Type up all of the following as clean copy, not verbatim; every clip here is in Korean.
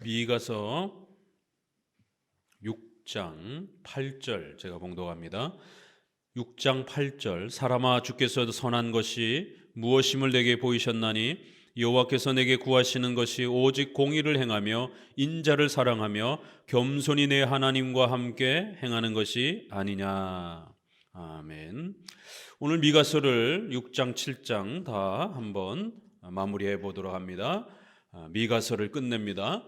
미가서 6장 8절 제가 봉독합니다. 6장 8절 사람아 주께서 선한 것이 무엇임을 내게 보이셨나니 여호와께서 내게 구하시는 것이 오직 공의를 행하며 인자를 사랑하며 겸손히 내 하나님과 함께 행하는 것이 아니냐. 아멘. 오늘 미가서를 6장 7장 다 한번 마무리해 보도록 합니다. 미가서를 끝냅니다.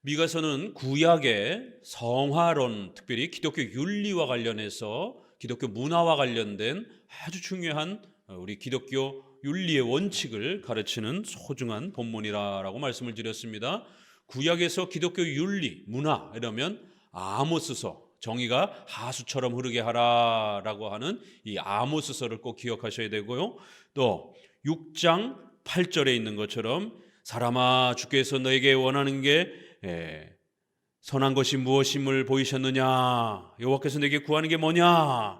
미가서는 구약의 성화론, 특별히 기독교 윤리와 관련해서 기독교 문화와 관련된 아주 중요한 우리 기독교 윤리의 원칙을 가르치는 소중한 본문이라고 말씀을 드렸습니다. 구약에서 기독교 윤리, 문화 이러면 아모스서, 정의가 하수처럼 흐르게 하라라고 하는 이 아모스서를 꼭 기억하셔야 되고요. 또 6장 8절에 있는 것처럼 사람아 주께서 너에게 원하는 게 선한 것이 무엇임을 보이셨느냐? 여호와께서 내게 구하는 게 뭐냐?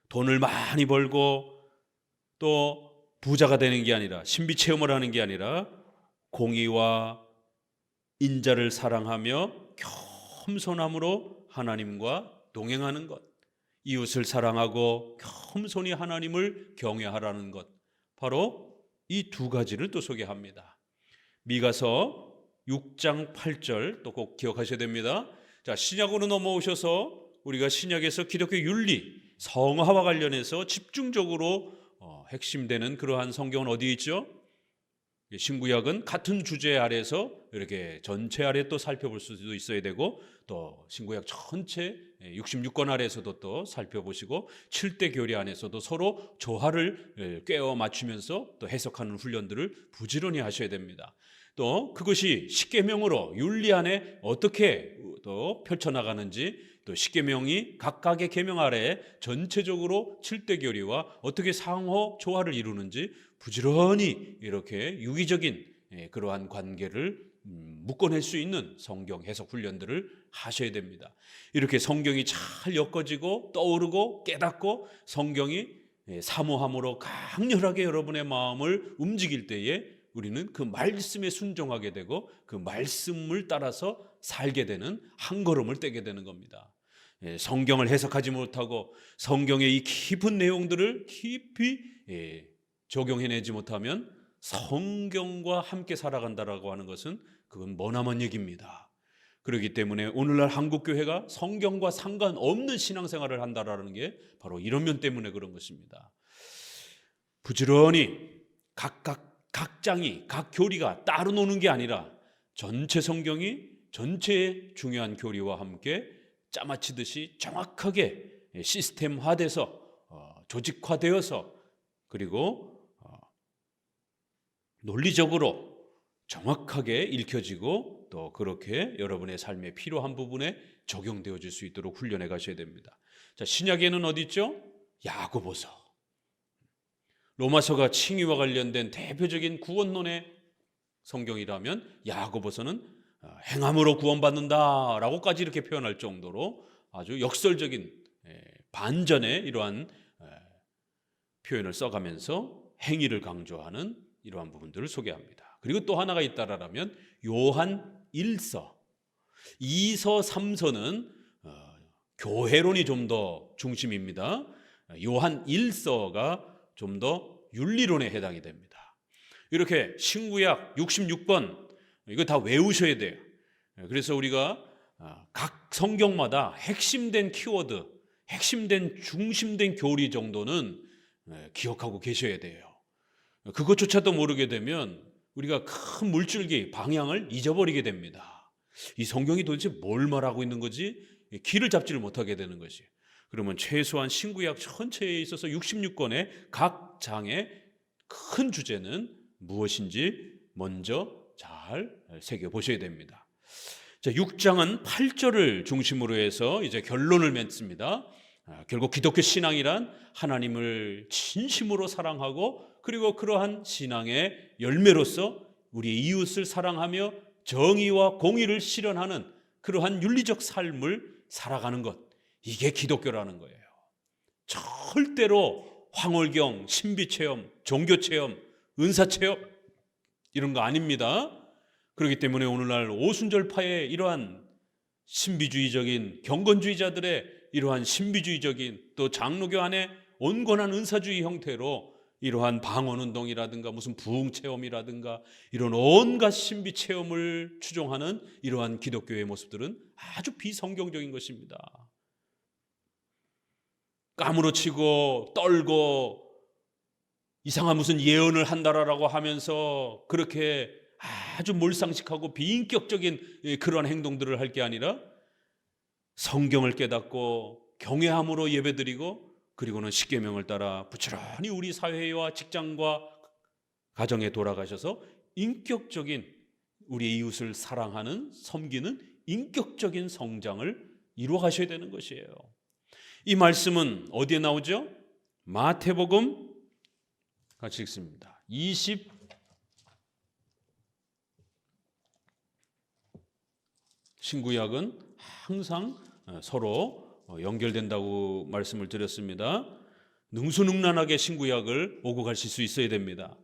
돈을 많이 벌고 또 부자가 되는 게 아니라 신비 체험을 하는 게 아니라 공의와 인자를 사랑하며 겸손함으로 하나님과 동행하는 것, 이웃을 사랑하고 겸손히 하나님을 경외하라는 것, 바로 이 두 가지를 또 소개합니다. 미가서 6장 8절 또 꼭 기억하셔야 됩니다. 자, 신약으로 넘어오셔서 우리가 신약에서 기독교 윤리, 성화와 관련해서 집중적으로 핵심되는 그러한 성경은 어디 있죠? 신구약은 같은 주제 아래서 이렇게 전체 아래 또 살펴볼 수도 있어야 되고, 또 신구약 전체 66권 아래에서도 또 살펴보시고 7대 교리 안에서도 서로 조화를 꿰어 맞추면서 또 해석하는 훈련들을 부지런히 하셔야 됩니다. 또 그것이 십계명으로 윤리 안에 어떻게 또 펼쳐나가는지, 또 십계명이 각각의 계명 아래에 전체적으로 7대 교리와 어떻게 상호 조화를 이루는지 부지런히 이렇게 유기적인 그러한 관계를 묶어낼 수 있는 성경 해석 훈련들을 하셔야 됩니다. 이렇게 성경이 잘 엮어지고 떠오르고 깨닫고 성경이 사모함으로 강렬하게 여러분의 마음을 움직일 때에 우리는 그 말씀에 순종하게 되고 그 말씀을 따라서 살게 되는 한 걸음을 떼게 되는 겁니다. 성경을 해석하지 못하고 성경의 이 깊은 내용들을 깊이 적용해내지 못하면 성경과 함께 살아간다라고 하는 것은 그건 머나먼 얘기입니다. 그렇기 때문에 오늘날 한국교회가 성경과 상관없는 신앙생활을 한다라는 게 바로 이런 면 때문에 그런 것입니다. 부지런히 각 장이, 각 교리가 따로 노는 게 아니라 전체 성경이 전체의 중요한 교리와 함께 짜맞히듯이 정확하게 시스템화돼서 조직화되어서 그리고 논리적으로 정확하게 읽혀지고 또 그렇게 여러분의 삶에 필요한 부분에 적용되어질 수 있도록 훈련해 가셔야 됩니다. 자, 신약에는 어디 있죠? 야고보서. 로마서가 칭의와 관련된 대표적인 구원론의 성경이라면 야고보서는 행함으로 구원받는다라고까지 이렇게 표현할 정도로 아주 역설적인 반전의 이러한 표현을 써가면서 행위를 강조하는 이러한 부분들을 소개합니다. 그리고 또 하나가 있다라면 요한 1서, 2서, 3서는 교회론이 좀 더 중심입니다. 요한 1서가 좀 더 윤리론에 해당이 됩니다. 이렇게 신구약 66권 이거 다 외우셔야 돼요. 그래서 우리가 각 성경마다 핵심된 키워드, 핵심된 중심된 교리 정도는 기억하고 계셔야 돼요. 그것조차도 모르게 되면 우리가 큰 물줄기, 방향을 잊어버리게 됩니다. 이 성경이 도대체 뭘 말하고 있는 거지? 길을 잡지를 못하게 되는 것이. 그러면 최소한 신구약 전체에 있어서 66권의 각 장의 큰 주제는 무엇인지 먼저 잘 새겨보셔야 됩니다. 자, 6장은 8절을 중심으로 해서 이제 결론을 맺습니다. 결국 기독교 신앙이란 하나님을 진심으로 사랑하고 그리고 그러한 신앙의 열매로서 우리 이웃을 사랑하며 정의와 공의를 실현하는 그러한 윤리적 삶을 살아가는 것, 이게 기독교라는 거예요. 절대로 황홀경, 신비체험, 종교체험, 은사체험 이런 거 아닙니다. 그렇기 때문에 오늘날 오순절파의 이러한 신비주의적인 경건주의자들의 이러한 신비주의적인 또 장로교 안에 온건한 은사주의 형태로 이러한 방언운동이라든가 무슨 부흥체험이라든가 이런 온갖 신비체험을 추종하는 이러한 기독교의 모습들은 아주 비성경적인 것입니다. 까무러치고 떨고 이상한 무슨 예언을 한다라고 하면서 그렇게 아주 몰상식하고 비인격적인 그런 행동들을 할 게 아니라 성경을 깨닫고 경외함으로 예배드리고 그리고는 십계명을 따라 부지런히 우리 사회와 직장과 가정에 돌아가셔서 인격적인 우리 이웃을 사랑하는 섬기는 인격적인 성장을 이루어 가셔야 되는 것이에요. 이 말씀은 어디에 나오죠? 마태복음 같이 읽습니다. 신구약은 항상 서로 연결된다고 말씀을 드렸습니다. 능수능란하게 신구약을 오고 가실 수 있어야 됩니다.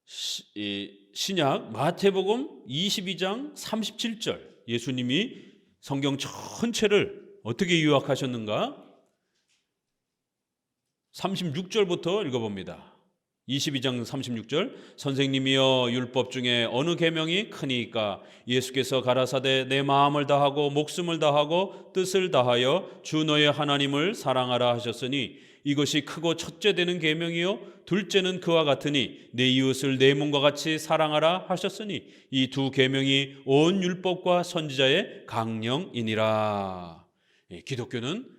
신약 마태복음 22장 37절 예수님이 성경 전체를 어떻게 요약하셨는가? 36절부터 읽어봅니다. 22장 36절 선생님이여 율법 중에 어느 계명이 크니까 예수께서 가라사대 내 마음을 다하고 목숨을 다하고 뜻을 다하여 주 너의 하나님을 사랑하라 하셨으니 이것이 크고 첫째 되는 계명이요 둘째는 그와 같으니 내 이웃을 내 몸과 같이 사랑하라 하셨으니 이 두 계명이 온 율법과 선지자의 강령이니라. 기독교는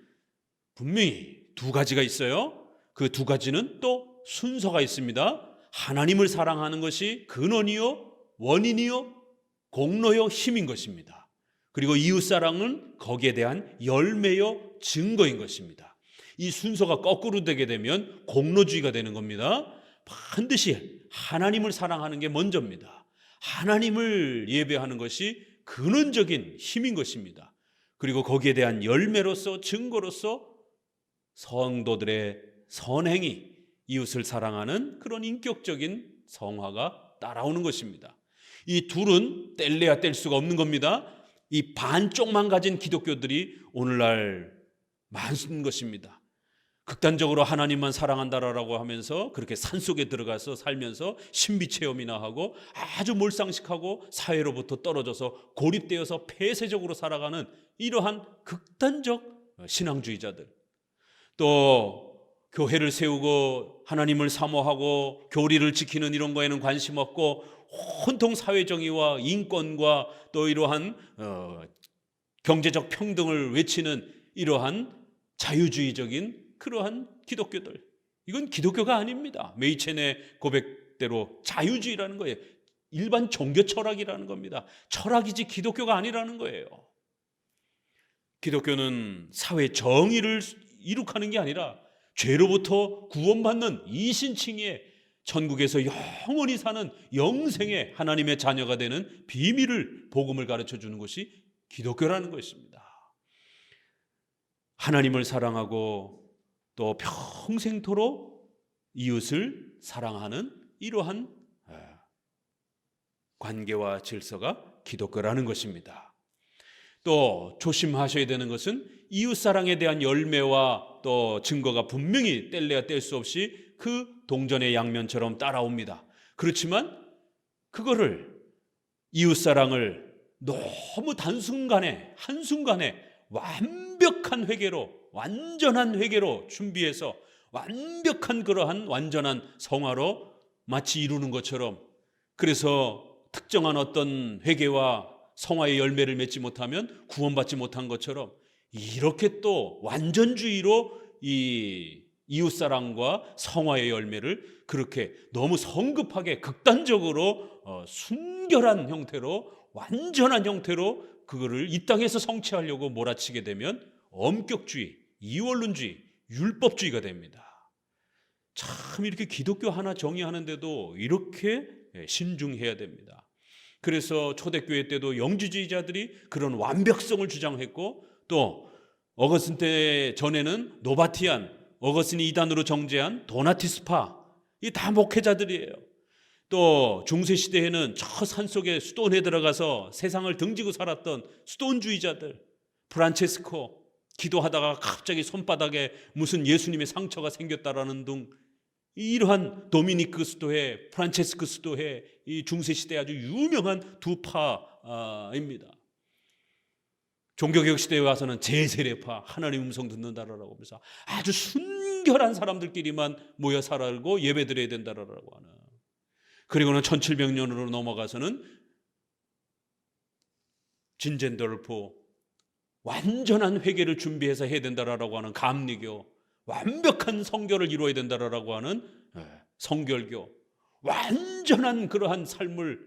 분명히 두 가지가 있어요. 그 두 가지는 또 순서가 있습니다. 하나님을 사랑하는 것이 근원이요 원인이요 공로요 힘인 것입니다. 그리고 이웃사랑은 거기에 대한 열매요 증거인 것입니다. 이 순서가 거꾸로 되게 되면 공로주의가 되는 겁니다. 반드시 하나님을 사랑하는 게 먼저입니다. 하나님을 예배하는 것이 근원적인 힘인 것입니다. 그리고 거기에 대한 열매로서 증거로서 성도들의 선행이 이웃을 사랑하는 그런 인격적인 성화가 따라오는 것입니다. 이 둘은 뗄래야 뗄 수가 없는 겁니다. 이 반쪽만 가진 기독교들이 오늘날 많은 것입니다. 극단적으로 하나님만 사랑한다라고 하면서 그렇게 산속에 들어가서 살면서 신비체험이나 하고 아주 몰상식하고 사회로부터 떨어져서 고립되어서 폐쇄적으로 살아가는 이러한 극단적 신앙주의자들, 또 교회를 세우고 하나님을 사모하고 교리를 지키는 이런 거에는 관심 없고 온통 사회정의와 인권과 또 이러한 경제적 평등을 외치는 이러한 자유주의적인 그러한 기독교들, 이건 기독교가 아닙니다. 메이첸의 고백대로 자유주의라는 거예요. 일반 종교 철학이라는 겁니다. 철학이지 기독교가 아니라는 거예요. 기독교는 사회 정의를 이룩하는 게 아니라 죄로부터 구원받는 이신칭의 천국에서 영원히 사는 영생의 하나님의 자녀가 되는 비밀을 복음을 가르쳐주는 것이 기독교라는 것입니다. 하나님을 사랑하고 또 평생토록 이웃을 사랑하는 이러한 관계와 질서가 기독교라는 것입니다. 또 조심하셔야 되는 것은 이웃사랑에 대한 열매와 또 증거가 분명히 뗄래야 뗄 수 없이 그 동전의 양면처럼 따라옵니다. 그렇지만 그거를 이웃사랑을 너무 한순간에 완벽한 회개로, 완전한 회개로 준비해서 완벽한 그러한 완전한 성화로 마치 이루는 것처럼, 그래서 특정한 어떤 회개와 성화의 열매를 맺지 못하면 구원받지 못한 것처럼 이렇게 또 완전주의로 이 이웃사랑과 성화의 열매를 그렇게 너무 성급하게 극단적으로 순결한 형태로, 완전한 형태로 그거를 이 땅에서 성취하려고 몰아치게 되면 엄격주의, 이원론주의, 율법주의가 됩니다. 참 이렇게 기독교 하나 정의하는데도 이렇게 신중해야 됩니다. 그래서 초대교회 때도 영지주의자들이 그런 완벽성을 주장했고, 또 어거스틴 때 전에는 노바티안, 어거스틴이 이단으로 정죄한 도나티스파, 이 다 목회자들이에요. 또 중세시대에는 저 산속에 수도원에 들어가서 세상을 등지고 살았던 수도원주의자들, 프란체스코, 기도하다가 갑자기 손바닥에 무슨 예수님의 상처가 생겼다라는 등 이러한 도미니크 수도회, 프란체스크 수도회, 이 중세시대 아주 유명한 두 파입니다. 종교개혁 시대에 와서는 제세례파, 하나님 음성 듣는다라고 하면서 아주 순결한 사람들끼리만 모여 살고 예배드려야 된다라고 하는. 그리고는 1700년으로 넘어가서는 진젠더르프, 완전한 회개를 준비해서 해야 된다라고 하는 감리교, 완벽한 성결을 이루어야 된다라고 하는 성결교, 완전한 그러한 삶을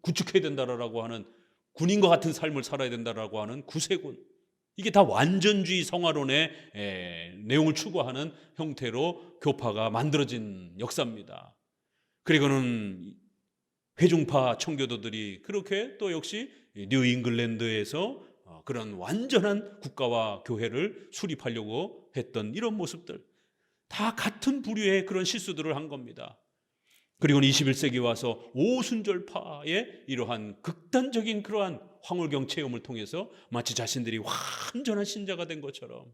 구축해야 된다라고 하는 군인과 같은 삶을 살아야 된다라고 하는 구세군. 이게 다 완전주의 성화론의 내용을 추구하는 형태로 교파가 만들어진 역사입니다. 그리고는 회중파 청교도들이 그렇게 또 역시 뉴 잉글랜드에서 그런 완전한 국가와 교회를 수립하려고 했던 이런 모습들, 다 같은 부류의 그런 실수들을 한 겁니다. 그리고는 21세기 와서 오순절파의 이러한 극단적인 그러한 황홀경 체험을 통해서 마치 자신들이 완전한 신자가 된 것처럼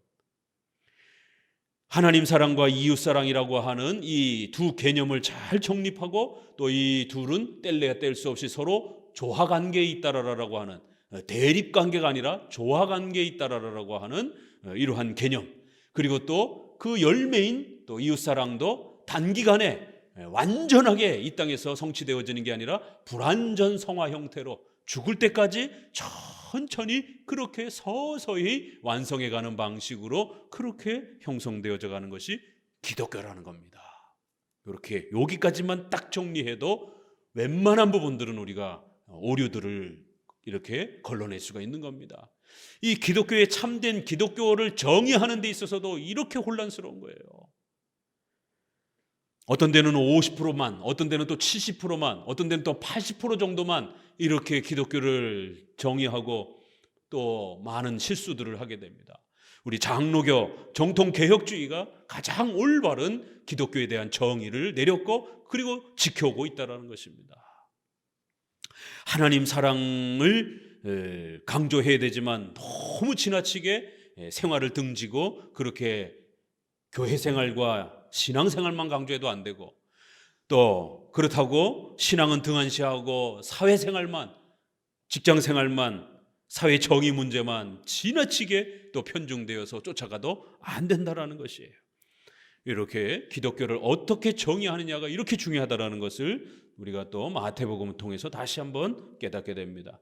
하나님 사랑과 이웃 사랑이라고 하는 이 두 개념을 잘 정립하고 또 이 둘은 뗄래야 뗄 수 없이 서로 조화 관계에 있다라고 하는, 대립 관계가 아니라 조화 관계에 있다라고 하는 이러한 개념, 그리고 또 그 열매인 또 이웃 사랑도 단기간에 완전하게 이 땅에서 성취되어지는 게 아니라 불완전 성화 형태로 죽을 때까지 천천히 그렇게 서서히 완성해가는 방식으로 그렇게 형성되어져 가는 것이 기독교라는 겁니다. 이렇게 여기까지만 딱 정리해도 웬만한 부분들은 우리가 오류들을 이렇게 걸러낼 수가 있는 겁니다. 이 기독교의 참된 기독교를 정의하는 데 있어서도 이렇게 혼란스러운 거예요. 어떤 데는 50%만, 어떤 데는 또 70%만, 어떤 데는 또 80% 정도만 이렇게 기독교를 정의하고 또 많은 실수들을 하게 됩니다. 우리 장로교 정통개혁주의가 가장 올바른 기독교에 대한 정의를 내렸고 그리고 지켜오고 있다는 것입니다. 하나님 사랑을 강조해야 되지만 너무 지나치게 생활을 등지고 그렇게 교회 생활과 신앙생활만 강조해도 안 되고, 또 그렇다고 신앙은 등한시하고 사회생활만, 직장생활만, 사회 정의 문제만 지나치게 또 편중되어서 쫓아가도 안 된다라는 것이에요. 이렇게 기독교를 어떻게 정의하느냐가 이렇게 중요하다라는 것을 우리가 또 마태복음을 통해서 다시 한번 깨닫게 됩니다.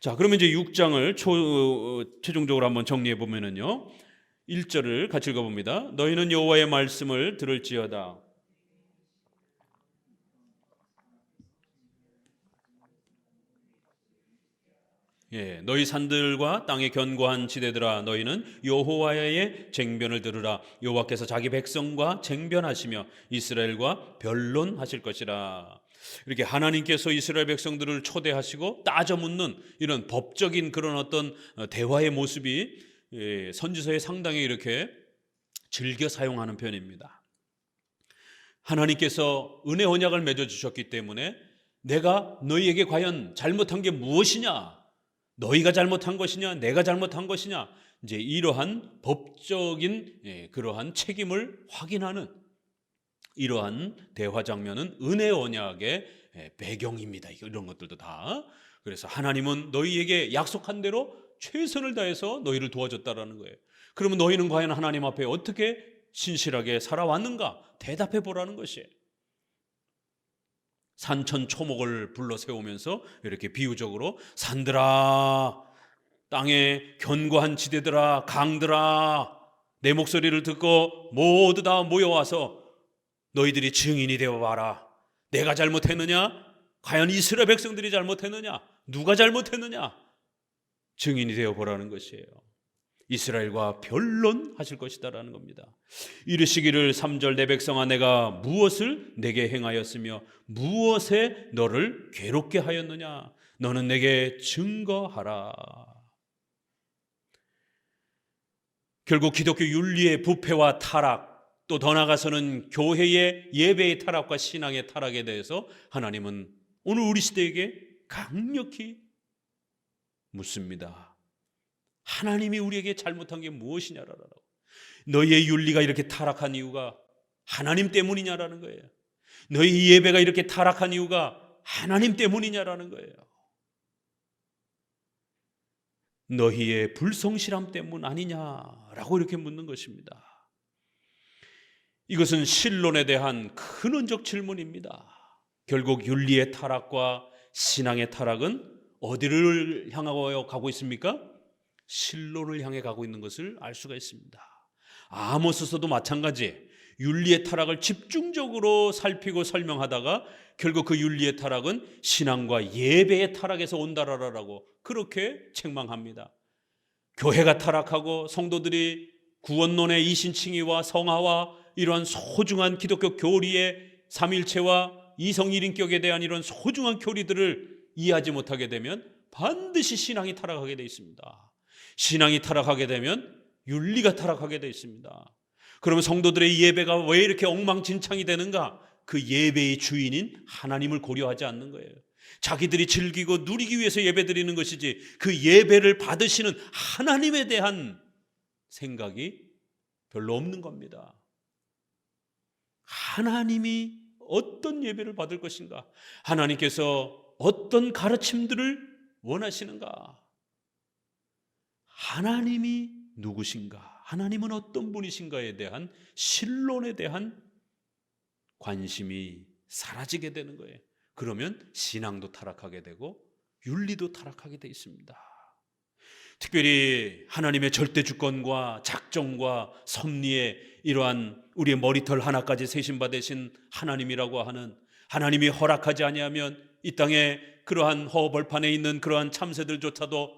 자, 그러면 이제 6장을 최종적으로 한번 정리해 보면은요, 1절을 같이 읽어봅니다. 너희는 여호와의 말씀을 들을지어다. 너희 산들과 땅의 견고한 지대들아, 너희는 여호와의 쟁변을 들으라. 여호와께서 자기 백성과 쟁변하시며 이스라엘과 변론하실 것이라. 이렇게 하나님께서 이스라엘 백성들을 초대하시고 따져 묻는 이런 법적인 그런 어떤 대화의 모습이 선지서에 상당히 이렇게 즐겨 사용하는 편입니다. 하나님께서 은혜 언약을 맺어주셨기 때문에 내가 너희에게 과연 잘못한 게 무엇이냐, 너희가 잘못한 것이냐, 내가 잘못한 것이냐, 이제 이러한 법적인 그러한 책임을 확인하는 이러한 대화 장면은 은혜 언약의 배경입니다. 이런 것들도 다. 그래서 하나님은 너희에게 약속한 대로 최선을 다해서 너희를 도와줬다라는 거예요. 그러면 너희는 과연 하나님 앞에 어떻게 신실하게 살아왔는가 대답해 보라는 것이에요. 산천 초목을 불러 세우면서 이렇게 비유적으로 산들아, 땅의 견고한 지대들아, 강들아, 내 목소리를 듣고 모두 다 모여와서 너희들이 증인이 되어봐라. 내가 잘못했느냐? 과연 이스라엘 백성들이 잘못했느냐? 누가 잘못했느냐? 증인이 되어보라는 것이에요. 이스라엘과 변론하실 것이다라는 겁니다. 이르시기를 3절 내 백성아, 내가 무엇을 내게 행하였으며 무엇에 너를 괴롭게 하였느냐? 너는 내게 증거하라. 결국 기독교 윤리의 부패와 타락, 또 더 나아가서는 교회의 예배의 타락과 신앙의 타락에 대해서 하나님은 오늘 우리 시대에게 강력히 묻습니다. 하나님이 우리에게 잘못한 게 무엇이냐라고. 너희의 윤리가 이렇게 타락한 이유가 하나님 때문이냐라는 거예요. 너희 예배가 이렇게 타락한 이유가 하나님 때문이냐라는 거예요. 너희의 불성실함 때문 아니냐라고 이렇게 묻는 것입니다. 이것은 신론에 대한 근원적 질문입니다. 결국 윤리의 타락과 신앙의 타락은 어디를 향하여 가고 있습니까? 신론을 향해 가고 있는 것을 알 수가 있습니다. 아모스서도 마찬가지, 윤리의 타락을 집중적으로 살피고 설명하다가 결국 그 윤리의 타락은 신앙과 예배의 타락에서 온다라고 그렇게 책망합니다. 교회가 타락하고 성도들이 구원론의 이신칭의와 성화와 이러한 소중한 기독교 교리의 삼일체와 이성일인격에 대한 이런 소중한 교리들을 이해하지 못하게 되면 반드시 신앙이 타락하게 되어 있습니다. 신앙이 타락하게 되면 윤리가 타락하게 되어 있습니다. 그러면 성도들의 예배가 왜 이렇게 엉망진창이 되는가? 그 예배의 주인인 하나님을 고려하지 않는 거예요. 자기들이 즐기고 누리기 위해서 예배드리는 것이지 그 예배를 받으시는 하나님에 대한 생각이 별로 없는 겁니다. 하나님이 어떤 예배를 받을 것인가? 하나님께서 어떤 가르침들을 원하시는가? 하나님이 누구신가? 하나님은 어떤 분이신가에 대한 신론에 대한 관심이 사라지게 되는 거예요. 그러면 신앙도 타락하게 되고 윤리도 타락하게 돼 있습니다. 특별히 하나님의 절대 주권과 작정과 섭리에 이러한 우리의 머리털 하나까지 세신받으신 하나님이라고 하는, 하나님이 허락하지 아니하면 이 땅에 그러한 허벌판에 있는 그러한 참새들조차도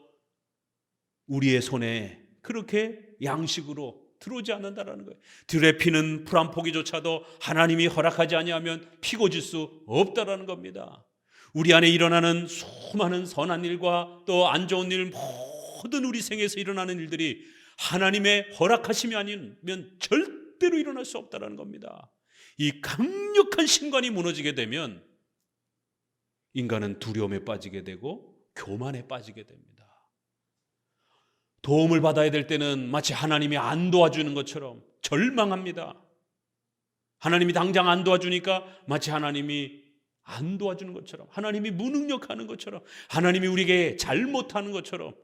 우리의 손에 그렇게 양식으로 들어오지 않는다라는 거예요. 들에 피는 풀 한 포기조차도 하나님이 허락하지 아니하면 피고 질 수 없다라는 겁니다. 우리 안에 일어나는 수많은 선한 일과 또 안 좋은 일, 모든 우리 생에서 일어나는 일들이 하나님의 허락하심이 아니면 절대로 일어날 수 없다라는 겁니다. 이 강력한 신관이 무너지게 되면 인간은 두려움에 빠지게 되고 교만에 빠지게 됩니다. 도움을 받아야 될 때는 마치 하나님이 안 도와주는 것처럼 절망합니다. 하나님이 당장 안 도와주니까 마치 하나님이 안 도와주는 것처럼, 하나님이 무능력하는 것처럼, 하나님이 우리에게 잘못하는 것처럼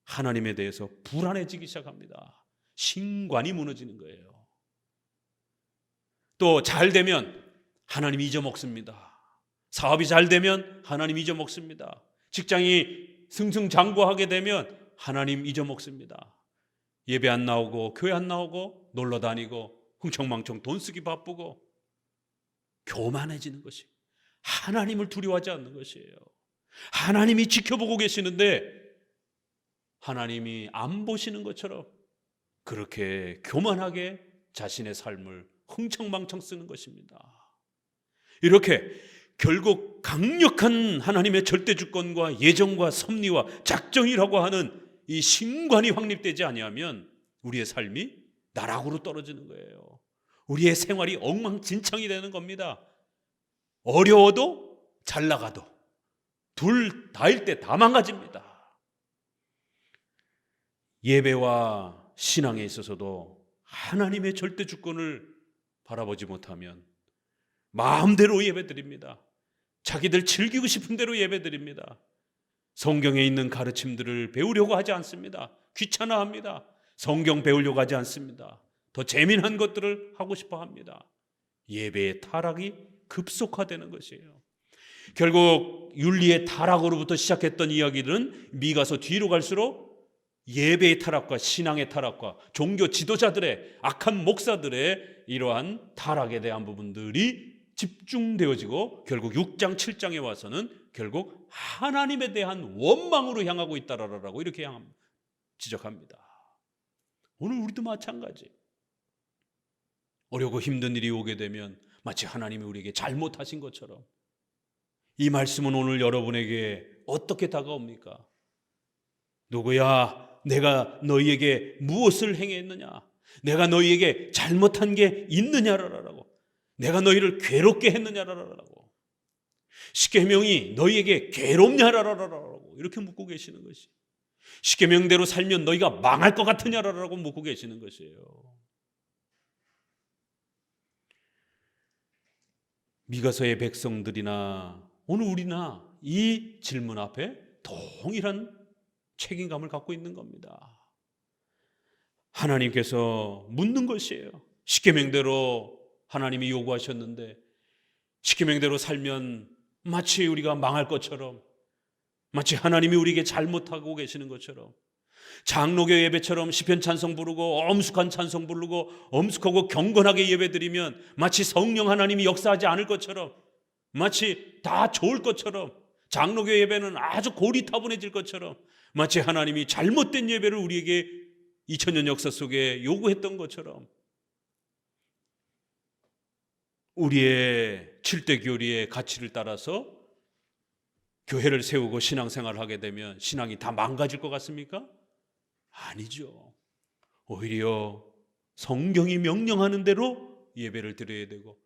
하나님에 대해서 불안해지기 시작합니다. 신관이 무너지는 거예요. 또 잘 되면 하나님 잊어먹습니다. 사업이 잘 되면 하나님 잊어먹습니다. 직장이 승승장구하게 되면 하나님 잊어먹습니다. 예배 안 나오고 교회 안 나오고 놀러 다니고 흥청망청 돈 쓰기 바쁘고 교만해지는 것이 하나님을 두려워하지 않는 것이에요. 하나님이 지켜보고 계시는데 하나님이 안 보시는 것처럼 그렇게 교만하게 자신의 삶을 흥청망청 쓰는 것입니다. 이렇게 결국 강력한 하나님의 절대주권과 예정과 섭리와 작정이라고 하는 이 신관이 확립되지 아니하면 우리의 삶이 나락으로 떨어지는 거예요. 우리의 생활이 엉망진창이 되는 겁니다. 어려워도 잘 나가도 둘 다일 때 다 망가집니다. 예배와 신앙에 있어서도 하나님의 절대주권을 바라보지 못하면 마음대로 예배드립니다. 자기들 즐기고 싶은 대로 예배드립니다. 성경에 있는 가르침들을 배우려고 하지 않습니다. 귀찮아합니다. 성경 배우려고 하지 않습니다. 더 재미난 것들을 하고 싶어 합니다. 예배의 타락이 급속화되는 것이에요. 결국 윤리의 타락으로부터 시작했던 이야기들은 미가서 뒤로 갈수록 예배의 타락과 신앙의 타락과 종교 지도자들의 악한 목사들의 이러한 타락에 대한 부분들이 집중되어지고 결국 6장 7장에 와서는 결국 하나님에 대한 원망으로 향하고 있다라고 이렇게 지적합니다. 오늘 우리도 마찬가지. 어려고 힘든 일이 오게 되면 마치 하나님이 우리에게 잘못하신 것처럼 이 말씀은 오늘 여러분에게 어떻게 다가옵니까? 누구야 내가 너희에게 무엇을 행했느냐? 내가 너희에게 잘못한 게 있느냐라고. 내가 너희를 괴롭게 했느냐라고. 십계명이 너희에게 괴롭냐라고 이렇게 묻고 계시는 것이. 십계명대로 살면 너희가 망할 것 같으냐라고 묻고 계시는 것이에요. 미가서의 백성들이나 오늘 우리나 이 질문 앞에 동일한 책임감을 갖고 있는 겁니다. 하나님께서 묻는 것이에요. 십계명대로 하나님이 요구하셨는데 십계명대로 살면 마치 우리가 망할 것처럼, 마치 하나님이 우리에게 잘못하고 계시는 것처럼, 장로교 예배처럼 시편 찬송 부르고 엄숙한 찬송 부르고 엄숙하고 경건하게 예배드리면 마치 성령 하나님이 역사하지 않을 것처럼, 마치 다 좋을 것처럼, 장로교 예배는 아주 고리타분해질 것처럼, 마치 하나님이 잘못된 예배를 우리에게 2000년 역사 속에 요구했던 것처럼, 우리의 7대 교리의 가치를 따라서 교회를 세우고 신앙생활을 하게 되면 신앙이 다 망가질 것 같습니까? 아니죠. 오히려 성경이 명령하는 대로 예배를 드려야 되고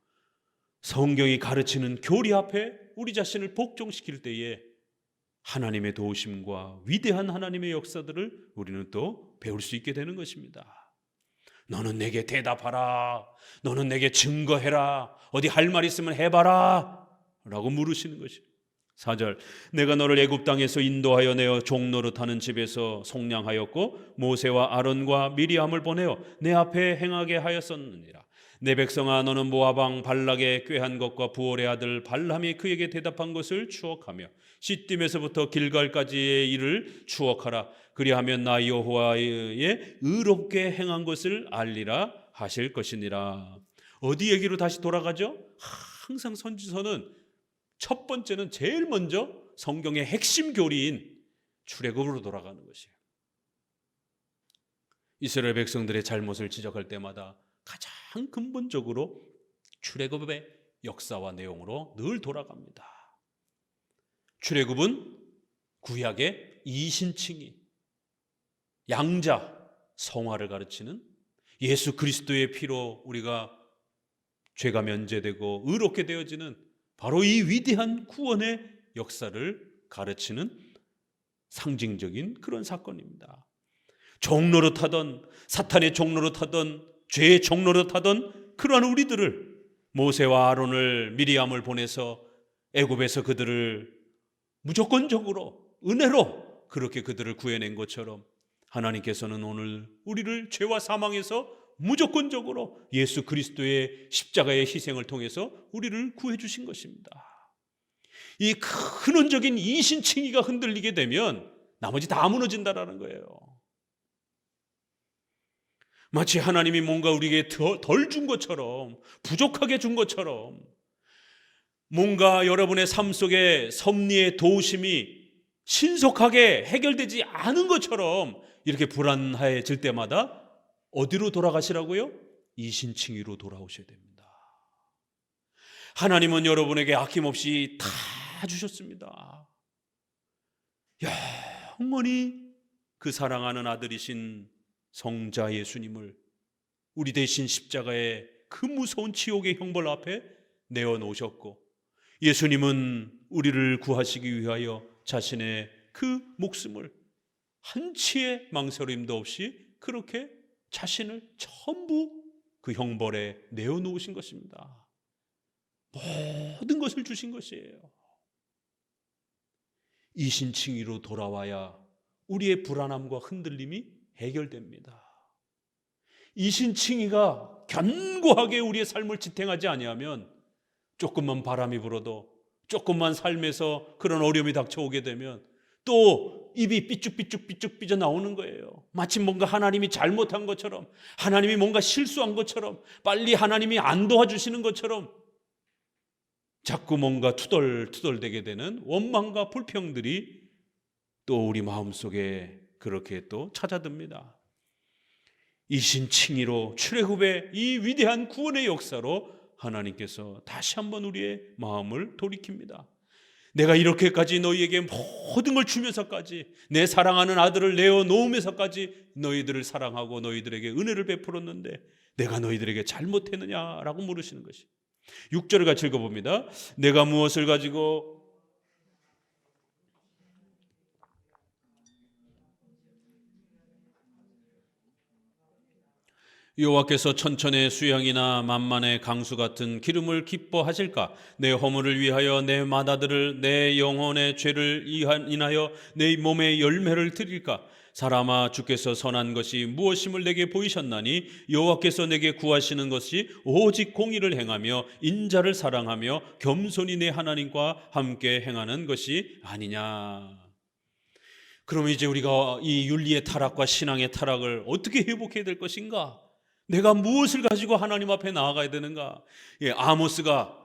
성경이 가르치는 교리 앞에 우리 자신을 복종시킬 때에 하나님의 도우심과 위대한 하나님의 역사들을 우리는 또 배울 수 있게 되는 것입니다. 너는 내게 대답하라. 너는 내게 증거해라. 어디 할 말 있으면 해봐라 라고 물으시는 것이에요. 4절, 내가 너를 애굽 땅에서 인도하여 내어 종노릇하는 집에서 속량하였고 모세와 아론과 미리암을 보내어 내 앞에 행하게 하였었느니라. 내 백성아, 너는 모압 왕 발락의 꾀한 것과 부올의 아들 발람이 그에게 대답한 것을 추억하며 시딤에서부터 길갈까지의 일을 추억하라. 그리하면 나 여호와의 의롭게 행한 것을 알리라 하실 것이니라. 어디 얘기로 다시 돌아가죠? 항상 선지서는 첫 번째는 제일 먼저 성경의 핵심 교리인 출애굽으로 돌아가는 것이에요. 이스라엘 백성들의 잘못을 지적할 때마다 가장 근본적으로 출애굽의 역사와 내용으로 늘 돌아갑니다. 출애굽은 구약의 이신칭의 양자 성화를 가르치는, 예수 그리스도의 피로 우리가 죄가 면제되고 의롭게 되어지는 바로 이 위대한 구원의 역사를 가르치는 상징적인 그런 사건입니다. 종노릇하던, 사탄의 종노릇하던, 죄의 종노릇하던 그러한 우리들을, 모세와 아론을, 미리암을 보내서 애굽에서 그들을 무조건적으로 은혜로 그렇게 그들을 구해낸 것처럼 하나님께서는 오늘 우리를 죄와 사망에서 무조건적으로 예수 그리스도의 십자가의 희생을 통해서 우리를 구해 주신 것입니다. 이 근원적인 이신칭의가 흔들리게 되면 나머지 다 무너진다라는 거예요. 마치 하나님이 뭔가 우리에게 덜 준 것처럼, 부족하게 준 것처럼, 뭔가 여러분의 삶 속에 섭리의 도우심이 신속하게 해결되지 않은 것처럼 이렇게 불안해질 때마다 어디로 돌아가시라고요? 이신칭의로 돌아오셔야 됩니다. 하나님은 여러분에게 아낌없이 다 주셨습니다. 영원히 그 사랑하는 아들이신 성자 예수님을 우리 대신 십자가의 그 무서운 지옥의 형벌 앞에 내어놓으셨고, 예수님은 우리를 구하시기 위하여 자신의 그 목숨을 한치의 망설임도 없이 그렇게 자신을 전부 그 형벌에 내어놓으신 것입니다. 모든 것을 주신 것이에요. 이신칭의로 돌아와야 우리의 불안함과 흔들림이 해결됩니다. 이신칭의가 견고하게 우리의 삶을 지탱하지 아니하면 조금만 바람이 불어도, 조금만 삶에서 그런 어려움이 닥쳐오게 되면 또 입이 삐죽삐죽 삐져나오는 거예요. 마치 뭔가 하나님이 잘못한 것처럼, 하나님이 뭔가 실수한 것처럼, 빨리 하나님이 안 도와주시는 것처럼 자꾸 뭔가 투덜투덜대게 되는 원망과 불평들이 또 우리 마음속에 그렇게 또 찾아듭니다. 이신칭의로 출애굽의 이 위대한 구원의 역사로 하나님께서 다시 한번 우리의 마음을 돌이킵니다. 내가 이렇게까지 너희에게 모든 걸 주면서까지 내 사랑하는 아들을 내어놓으면서까지 너희들을 사랑하고 너희들에게 은혜를 베풀었는데 내가 너희들에게 잘못했느냐라고 물으시는 것이. 6절을 같이 읽어봅니다. 내가 무엇을 가지고 여호와께서 천천의 수양이나 만만의 강수 같은 기름을 기뻐하실까? 내 허물을 위하여 내 맏아들을 내 영혼의 죄를 인하여 내 몸의 열매를 드릴까? 사람아 주께서 선한 것이 무엇임을 내게 보이셨나니 여호와께서 내게 구하시는 것이 오직 공의를 행하며 인자를 사랑하며 겸손히 내 하나님과 함께 행하는 것이 아니냐. 그러면 이제 우리가 이 윤리의 타락과 신앙의 타락을 어떻게 회복해야 될 것인가? 내가 무엇을 가지고 하나님 앞에 나아가야 되는가? 아모스가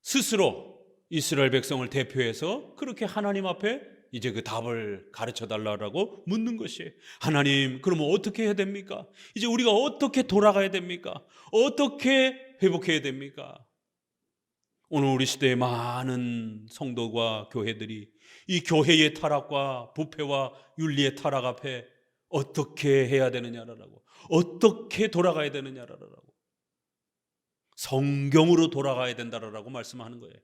스스로 이스라엘 백성을 대표해서 그렇게 하나님 앞에 이제 그 답을 가르쳐 달라고 묻는 것이에요. 하나님, 그러면 어떻게 해야 됩니까? 이제 우리가 어떻게 돌아가야 됩니까? 어떻게 회복해야 됩니까? 오늘 우리 시대의 많은 성도와 교회들이 이 교회의 타락과 부패와 윤리의 타락 앞에 어떻게 해야 되느냐라고, 어떻게 돌아가야 되느냐라고, 성경으로 돌아가야 된다라고 말씀하는 거예요.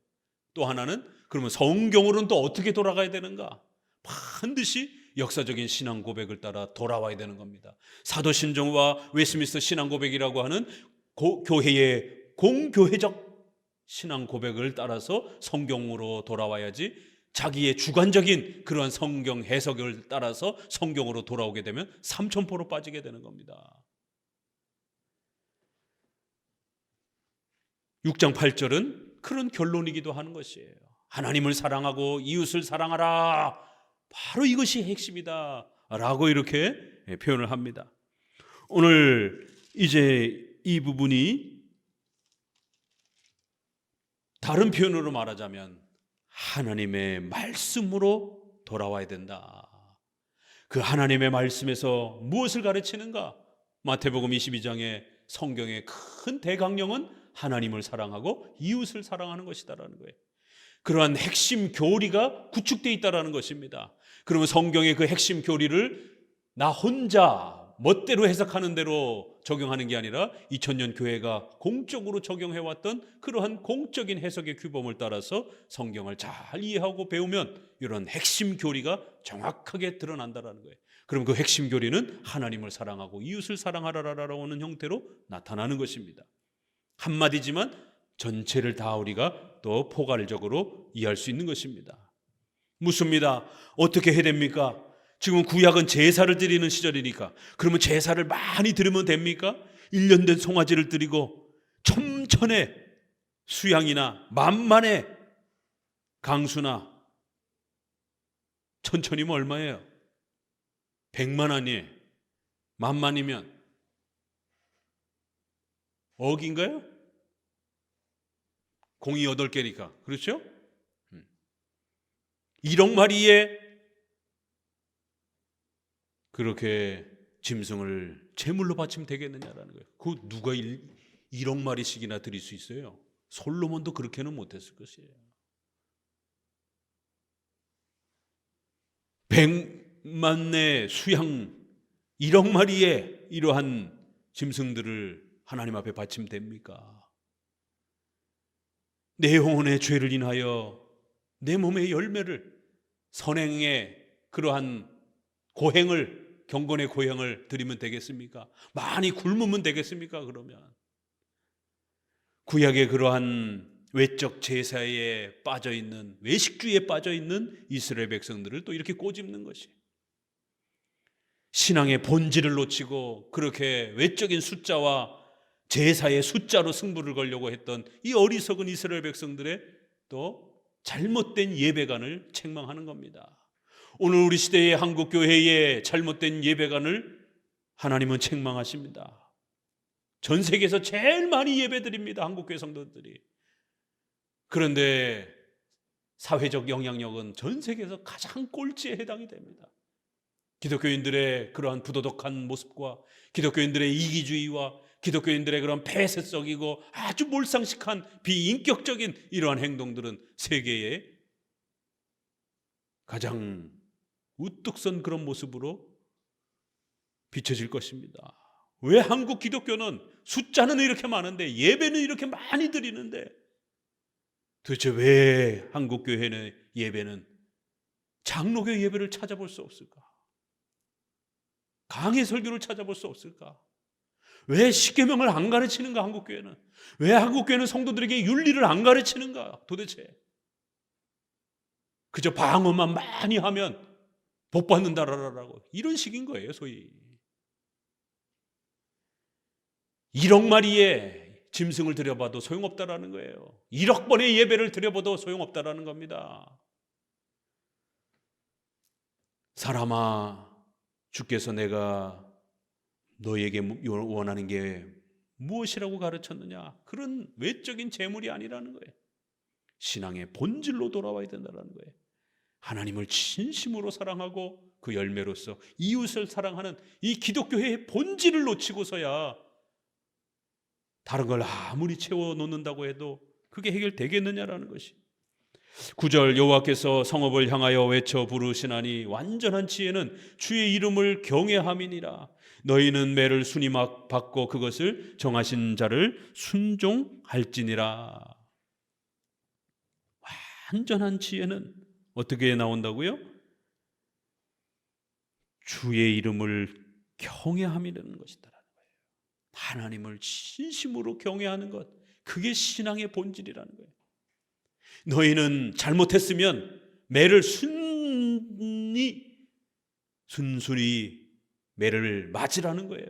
또 하나는 그러면 성경으로는 또 어떻게 돌아가야 되는가? 반드시 역사적인 신앙 고백을 따라 돌아와야 되는 겁니다. 사도신정과 웨스트민스터 신앙 고백이라고 하는 교회의 공교회적 신앙 고백을 따라서 성경으로 돌아와야지, 자기의 주관적인 그러한 성경 해석을 따라서 성경으로 돌아오게 되면 삼천포로 빠지게 되는 겁니다. 6장 8절은 그런 결론이기도 하는 것이에요. 하나님을 사랑하고 이웃을 사랑하라, 바로 이것이 핵심이다 라고 이렇게 표현을 합니다. 오늘 이제 이 부분이 다른 표현으로 말하자면 하나님의 말씀으로 돌아와야 된다. 그 하나님의 말씀에서 무엇을 가르치는가? 마태복음 22장의 성경의 큰 대강령은 하나님을 사랑하고 이웃을 사랑하는 것이다라는 거예요. 그러한 핵심 교리가 구축되어 있다라는 것입니다. 그러면 성경의 그 핵심 교리를 나 혼자 멋대로 해석하는 대로 적용하는 게 아니라 2000년 교회가 공적으로 적용해왔던 그러한 공적인 해석의 규범을 따라서 성경을 잘 이해하고 배우면 이런 핵심 교리가 정확하게 드러난다는 거예요. 그럼 그 핵심 교리는 하나님을 사랑하고 이웃을 사랑하라라는 형태로 나타나는 것입니다. 한마디지만 전체를 다 우리가 또 포괄적으로 이해할 수 있는 것입니다. 묻습니다. 어떻게 해야 됩니까? 지금 구약은 제사를 드리는 시절이니까 그러면 제사를 많이 드리면 됩니까? 1년 된 송아지를 드리고 첨천의 수양이나 만만의 강수나 천천이면 얼마예요? 100만 아니에요. 만만이면 억인가요? 공이 8개니까 그렇죠? 1억 마리에 그렇게 짐승을 제물로 바치면 되겠느냐라는 거예요. 그 누가 1억 마리씩이나 드릴 수 있어요? 솔로몬도 그렇게는 못했을 것이에요. 100만의 수양 1억 마리의 이러한 짐승들을 하나님 앞에 바치면 됩니까? 내 영혼의 죄를 인하여 내 몸의 열매를, 선행의 그러한 고행을, 경건의 고행을 드리면 되겠습니까? 많이 굶으면 되겠습니까? 그러면 구약의 그러한 외적 제사에 빠져있는, 외식주의에 빠져있는 이스라엘 백성들을 또 이렇게 꼬집는 것이, 신앙의 본질을 놓치고 그렇게 외적인 숫자와 제사의 숫자로 승부를 걸려고 했던 이 어리석은 이스라엘 백성들의 또 잘못된 예배관을 책망하는 겁니다. 오늘 우리 시대의 한국교회의 잘못된 예배관을 하나님은 책망하십니다. 전 세계에서 제일 많이 예배드립니다, 한국교회 성도들이. 그런데 사회적 영향력은 전 세계에서 가장 꼴찌에 해당이 됩니다. 기독교인들의 그러한 부도덕한 모습과 기독교인들의 이기주의와 기독교인들의 그런 폐쇄적이고 아주 몰상식한 비인격적인 이러한 행동들은 세계에 가장 우뚝 선 그런 모습으로 비춰질 것입니다. 왜 한국 기독교는 숫자는 이렇게 많은데 예배는 이렇게 많이 드리는데 도대체 왜 한국 교회의 예배는 장로교 예배를 찾아볼 수 없을까? 강해 설교를 찾아볼 수 없을까? 왜 십계명을 안 가르치는가? 한국 교회는 왜 한국 교회는 성도들에게 윤리를 안 가르치는가? 도대체 그저 방언만 많이 하면 복 받는다라고 이런 식인 거예요. 소위 1억 마리의 짐승을 들여봐도 소용없다라는 거예요. 1억 번의 예배를 드려봐도 소용없다라는 겁니다. 사람아, 주께서 내가 너에게 원하는 게 무엇이라고 가르쳤느냐? 그런 외적인 재물이 아니라는 거예요. 신앙의 본질로 돌아와야 된다는 거예요. 하나님을 진심으로 사랑하고 그 열매로서 이웃을 사랑하는 이 기독교의 본질을 놓치고서야 다른 걸 아무리 채워놓는다고 해도 그게 해결되겠느냐라는 것이. 9절 여호와께서 성읍을 향하여 외쳐 부르시나니 완전한 지혜는 주의 이름을 경외함이니라. 너희는 매를 순히 받고 그것을 정하신 자를 순종할지니라. 완전한 지혜는 어떻게 나온다고요? 주의 이름을 경외함이라는 것이다. 하나님을 진심으로 경외하는 것, 그게 신앙의 본질이라는 거예요. 너희는 잘못했으면 매를 순순히 매를 맞으라는 거예요.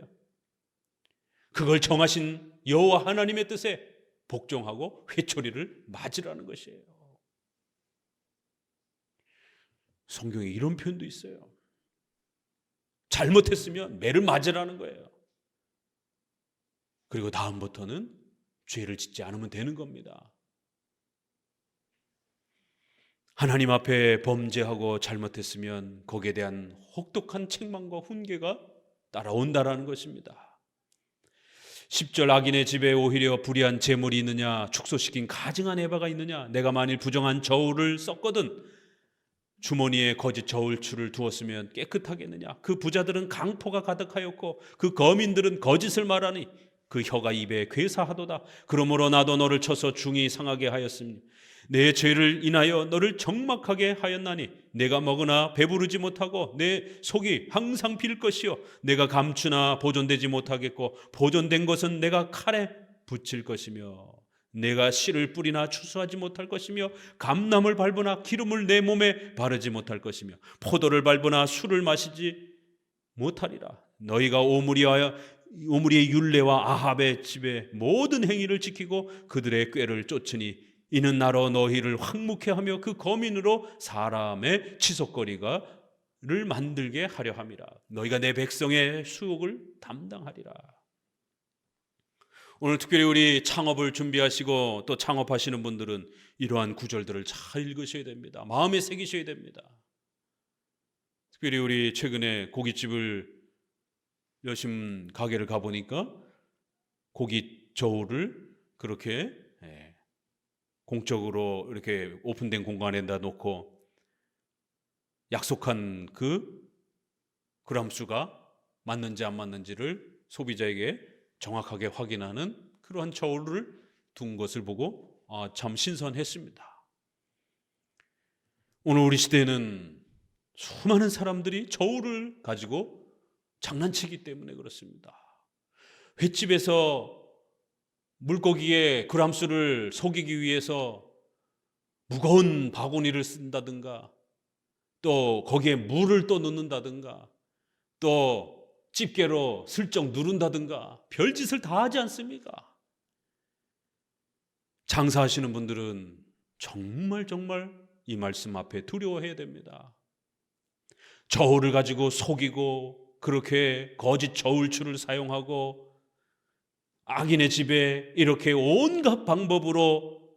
그걸 정하신 여호와 하나님의 뜻에 복종하고 회초리를 맞으라는 것이에요. 성경에 이런 표현도 있어요. 잘못했으면 매를 맞으라는 거예요. 그리고 다음부터는 죄를 짓지 않으면 되는 겁니다. 하나님 앞에 범죄하고 잘못했으면 거기에 대한 혹독한 책망과 훈계가 따라온다라는 것입니다. 10절 악인의 집에 오히려 불의한 재물이 있느냐? 축소시킨 가증한 에바가 있느냐? 내가 만일 부정한 저울을 썼거든 주머니에 거짓 저울추를 두었으면 깨끗하겠느냐? 그 부자들은 강포가 가득하였고 그 거민들은 거짓을 말하니 그 혀가 입에 괴사하도다. 그러므로 나도 너를 쳐서 중히 상하게 하였으니 내 죄를 인하여 너를 적막하게 하였나니 내가 먹으나 배부르지 못하고 내 속이 항상 빌 것이요 내가 감추나 보존되지 못하겠고 보존된 것은 내가 칼에 붙일 것이며 내가 씨를 뿌리나 추수하지 못할 것이며 감람을 밟으나 기름을 내 몸에 바르지 못할 것이며 포도를 밟으나 술을 마시지 못하리라. 너희가 오므리의 율례와 아합의 집의 모든 행위를 지키고 그들의 꾀를 쫓으니 이는 나로 너희를 황무케 하며 그 거민으로 사람의 치솟거리를 만들게 하려 함이라. 너희가 내 백성의 수욕을 담당하리라. 오늘 특별히 우리 창업을 준비하시고 또 창업하시는 분들은 이러한 구절들을 잘 읽으셔야 됩니다. 마음에 새기셔야 됩니다. 특별히 우리 최근에 고깃집을 여심 가게를 가보니까 고기 저울을 그렇게 공적으로 이렇게 오픈된 공간에다 놓고 약속한 그 그람수가 맞는지 안 맞는지를 소비자에게 정확하게 확인하는 그러한 저울을 둔 것을 보고 참 신선했습니다. 오늘 우리 시대에는 수많은 사람들이 저울을 가지고 장난치기 때문에 그렇습니다. 횟집에서 물고기의 그람수를 속이기 위해서 무거운 바구니를 쓴다든가 또 거기에 물을 또 넣는다든가 또 집게로 슬쩍 누른다든가 별짓을 다 하지 않습니까? 장사하시는 분들은 정말 이 말씀 앞에 두려워해야 됩니다. 저울을 가지고 속이고 그렇게 거짓 저울추를 사용하고 악인의 집에 이렇게 온갖 방법으로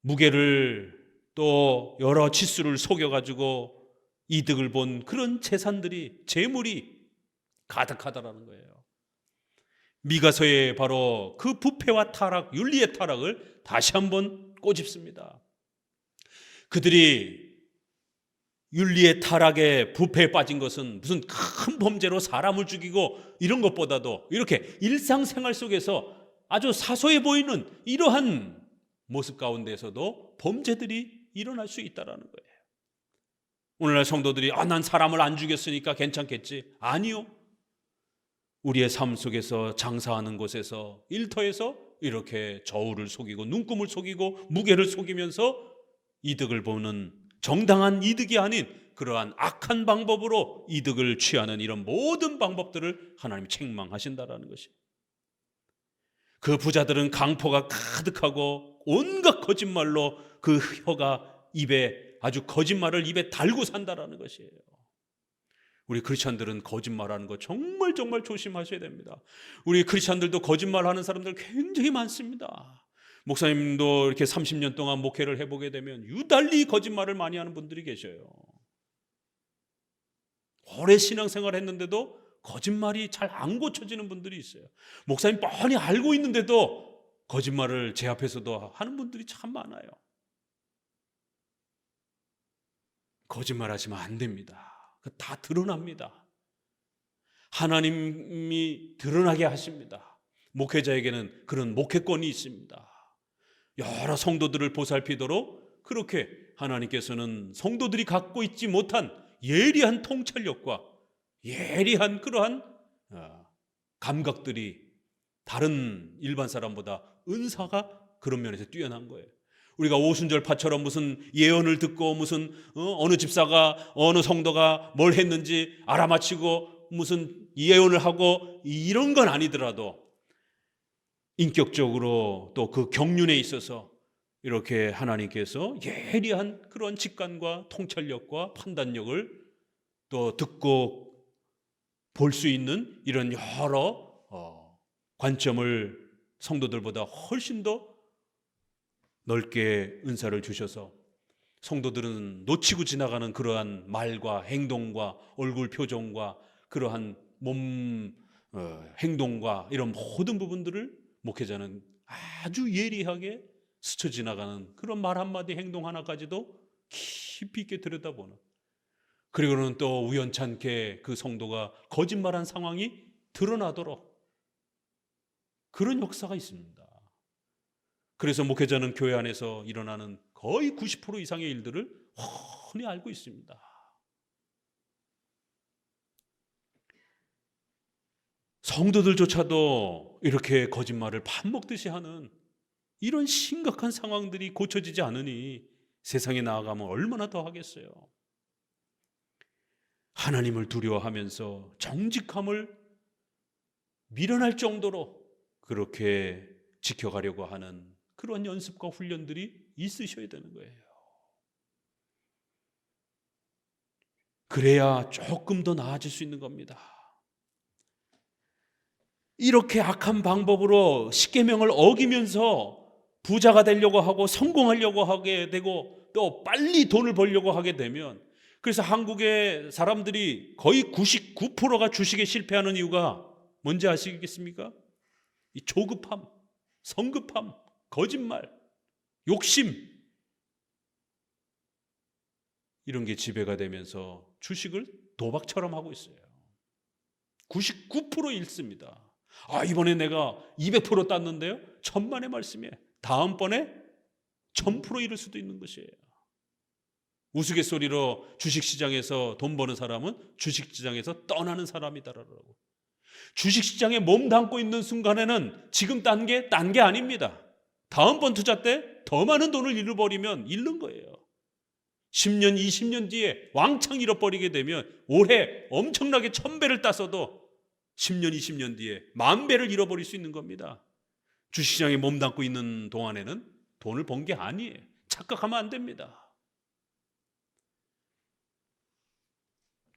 무게를 또 여러 치수를 속여가지고 이득을 본 그런 재물이 가득하다라는 거예요. 미가서에 바로 그 부패와 타락, 윤리의 타락을 다시 한번 꼬집습니다. 그들이 윤리의 타락에 부패에 빠진 것은 무슨 큰 범죄로 사람을 죽이고 이런 것보다도 이렇게 일상생활 속에서 아주 사소해 보이는 이러한 모습 가운데서도 범죄들이 일어날 수 있다는 거예요. 오늘날 성도들이 난 사람을 안 죽였으니까 괜찮겠지. 아니요. 우리의 삶 속에서 장사하는 곳에서 일터에서 이렇게 저울을 속이고 눈금을 속이고 무게를 속이면서 이득을 보는 정당한 이득이 아닌 그러한 악한 방법으로 이득을 취하는 이런 모든 방법들을 하나님이 책망하신다라는 것이. 그 부자들은 강포가 가득하고 온갖 거짓말로 그 혀가 입에 아주 거짓말을 입에 달고 산다라는 것이에요. 우리 크리스찬들은 거짓말하는 거 정말 조심하셔야 됩니다. 우리 크리스찬들도 거짓말하는 사람들 굉장히 많습니다. 목사님도 이렇게 30년 동안 목회를 해보게 되면 유달리 거짓말을 많이 하는 분들이 계셔요. 오래 신앙생활 했는데도 거짓말이 잘 안 고쳐지는 분들이 있어요. 목사님 뻔히 알고 있는데도 거짓말을 제 앞에서도 하는 분들이 참 많아요. 거짓말하시면 안 됩니다. 다 드러납니다. 하나님이 드러나게 하십니다. 목회자에게는 그런 목회권이 있습니다. 여러 성도들을 보살피도록 그렇게 하나님께서는 성도들이 갖고 있지 못한 예리한 통찰력과 예리한 그러한 감각들이 다른 일반 사람보다 은사가 그런 면에서 뛰어난 거예요. 우리가 오순절파처럼 무슨 예언을 듣고 무슨 어느 집사가 어느 성도가 뭘 했는지 알아맞히고 무슨 예언을 하고 이런 건 아니더라도 인격적으로 또 그 경륜에 있어서 이렇게 하나님께서 예리한 그런 직관과 통찰력과 판단력을 또 듣고 볼 수 있는 이런 여러 관점을 성도들보다 훨씬 더 넓게 은사를 주셔서 성도들은 놓치고 지나가는 그러한 말과 행동과 얼굴 표정과 그러한 몸 행동과 이런 모든 부분들을 목회자는 아주 예리하게 스쳐 지나가는 그런 말 한마디 행동 하나까지도 깊이 있게 들여다보는, 그리고는 또 우연찮게 그 성도가 거짓말한 상황이 드러나도록 그런 역사가 있습니다. 그래서 목회자는 교회 안에서 일어나는 거의 90% 이상의 일들을 훤히 알고 있습니다. 성도들조차도 이렇게 거짓말을 밥 먹듯이 하는 이런 심각한 상황들이 고쳐지지 않으니 세상에 나아가면 얼마나 더 하겠어요. 하나님을 두려워하면서 정직함을 밀어낼 정도로 그렇게 지켜가려고 하는 그런 연습과 훈련들이 있으셔야 되는 거예요. 그래야 조금 더 나아질 수 있는 겁니다. 이렇게 악한 방법으로 십계명을 어기면서 부자가 되려고 하고 성공하려고 하게 되고 또 빨리 돈을 벌려고 하게 되면, 그래서 한국의 사람들이 거의 99%가 주식에 실패하는 이유가 뭔지 아시겠습니까? 이 조급함, 성급함, 거짓말, 욕심, 이런 게 지배가 되면서 주식을 도박처럼 하고 있어요. 99% 잃습니다. 이번에 내가 200% 땄는데요, 천만의 말씀이에요. 다음번에 1000% 잃을 수도 있는 것이에요. 우스갯소리로 주식시장에서 돈 버는 사람은 주식시장에서 떠나는 사람이다라고. 주식시장에 몸 담고 있는 순간에는 지금 딴 게 아닙니다. 다음번 투자 때 더 많은 돈을 잃어버리면 잃는 거예요. 10년, 20년 뒤에 왕창 잃어버리게 되면 올해 엄청나게 1000배를 따서도 10년, 20년 뒤에 10,000배를 잃어버릴 수 있는 겁니다. 주식시장에 몸 담고 있는 동안에는 돈을 번 게 아니에요. 착각하면 안 됩니다.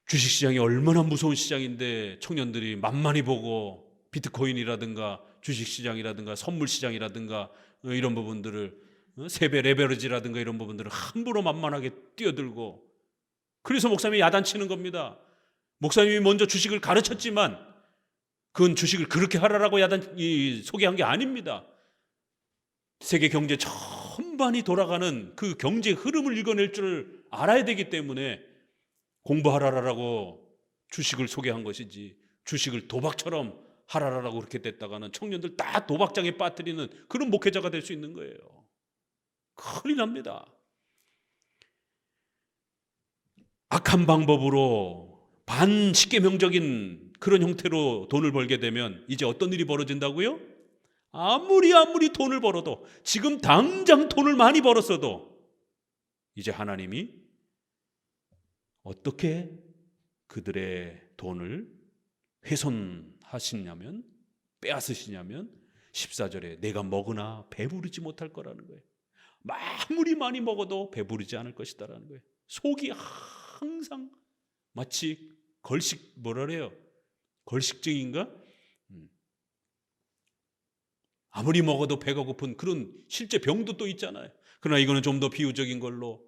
주식시장이 얼마나 무서운 시장인데 청년들이 만만히 보고 비트코인이라든가 주식시장이라든가 선물시장이라든가 이런 부분들을 세배 레버리지라든가 이런 부분들을 함부로 만만하게 뛰어들고, 그래서 목사님이 야단치는 겁니다. 목사님이 먼저 주식을 가르쳤지만 그건 주식을 그렇게 하라라고 소개한 게 아닙니다. 세계 경제 전반이 돌아가는 그 경제 흐름을 읽어낼 줄 알아야 되기 때문에 공부하라라고 주식을 소개한 것이지 주식을 도박처럼 하라라라고 그렇게 됐다가는 청년들 다 도박장에 빠뜨리는 그런 목회자가 될 수 있는 거예요. 큰일 납니다. 악한 방법으로 반십계명적인 그런 형태로 돈을 벌게 되면 이제 어떤 일이 벌어진다고요? 아무리 돈을 벌어도, 지금 당장 돈을 많이 벌었어도 이제 하나님이 어떻게 그들의 돈을 훼손하시냐면, 빼앗으시냐면 14절에 내가 먹으나 배부르지 못할 거라는 거예요. 아무리 많이 먹어도 배부르지 않을 것이다라는 거예요. 속이 항상 마치 걸식증인가? 아무리 먹어도 배가 고픈 그런 실제 병도 또 있잖아요. 그러나 이거는 좀 더 비유적인 걸로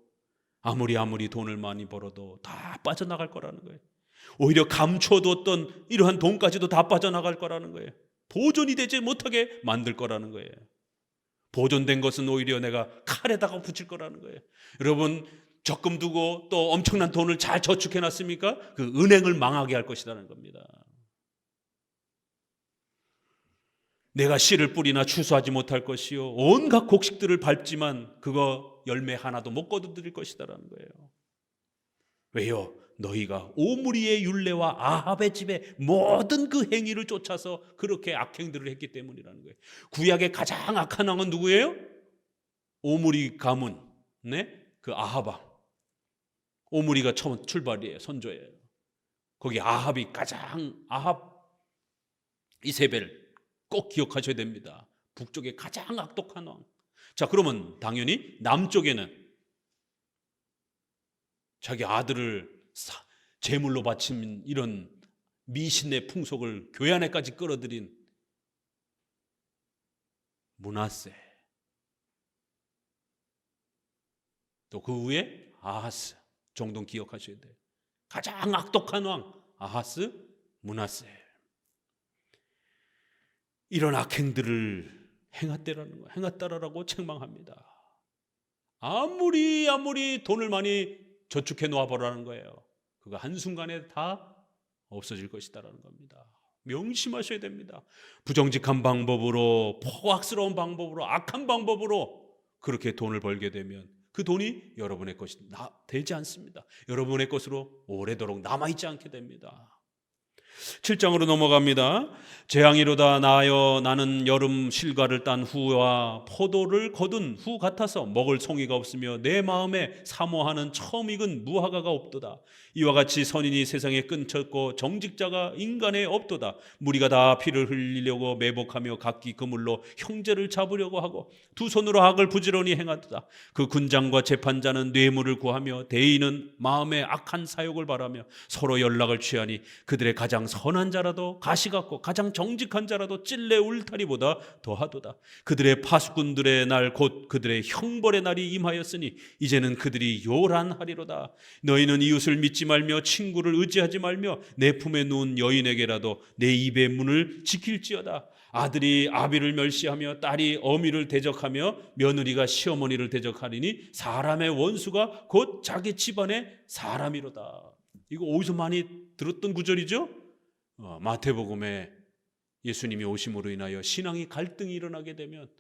아무리 돈을 많이 벌어도 다 빠져나갈 거라는 거예요. 오히려 감춰뒀던 이러한 돈까지도 다 빠져나갈 거라는 거예요. 보존이 되지 못하게 만들 거라는 거예요. 보존된 것은 오히려 내가 칼에다가 붙일 거라는 거예요. 여러분, 적금 두고 또 엄청난 돈을 잘 저축해놨습니까? 그 은행을 망하게 할 것이라는 겁니다. 내가 씨를 뿌리나 추수하지 못할 것이요 온갖 곡식들을 밟지만 그거 열매 하나도 못 거두드릴 것이다라는 거예요. 왜요? 너희가 오므리의 율례와 아합의 집의 모든 그 행위를 쫓아서 그렇게 악행들을 했기 때문이라는 거예요. 구약의 가장 악한 왕은 누구예요? 오므리 가문, 그 아합. 오므리가 처음 출발이에요. 선조예요. 거기 아합 이세벨 꼭 기억하셔야 됩니다. 북쪽의 가장 악독한 왕. 자, 그러면 당연히 남쪽에는 자기 아들을 제물로 바친 이런 미신의 풍속을 교회 안에까지 끌어들인 므낫세, 또 그 후에 아하스 정도 기억하셔야 돼요. 가장 악독한 왕 아하스, 므낫세. 이런 악행들을 행했다라고 책망합니다. 아무리 돈을 많이 저축해 놓아보라는 거예요. 그거 한순간에 다 없어질 것이다라는 겁니다. 명심하셔야 됩니다. 부정직한 방법으로, 포악스러운 방법으로, 악한 방법으로 그렇게 돈을 벌게 되면 그 돈이 여러분의 것이 되지 않습니다. 여러분의 것으로 오래도록 남아있지 않게 됩니다. 7장으로 넘어갑니다. 재앙이로다 나여 나는 여름 실과를 딴 후와 포도를 거둔 후 같아서 먹을 송이가 없으며 내 마음에 사모하는 처음 익은 무화과가 없도다. 이와 같이 선인이 세상에 끊쳤고 정직자가 인간에 없도다. 무리가 다 피를 흘리려고 매복하며 각기 그물로 형제를 잡으려고 하고 두 손으로 악을 부지런히 행하도다. 그 군장과 재판자는 뇌물을 구하며 대인은 마음에 악한 사욕을 바라며 서로 연락을 취하니 그들의 가장 선한 자라도 가시 같고 가장 정직한 자라도 찔레 울타리보다 더하도다. 그들의 파수꾼들의 날 곧 그들의 형벌의 날이 임하였으니 이제는 그들이 요란하리로다. 너희는 이웃을 믿지 말며 친구를 의지하지 말며 내 품에 누운 여인에게라도 내 입의 문을 지킬지어다. 아들이 아비를 멸시하며 딸이 어미를 대적하며 며느리가 시어머니를 대적하리니 사람의 원수가 곧 자기 집안의 사람이로다. 이거 어디서 많이 들었던 구절이죠? 마태복음에 예수님이 오심으로 인하여 신앙이 갈등이 일어나게 되면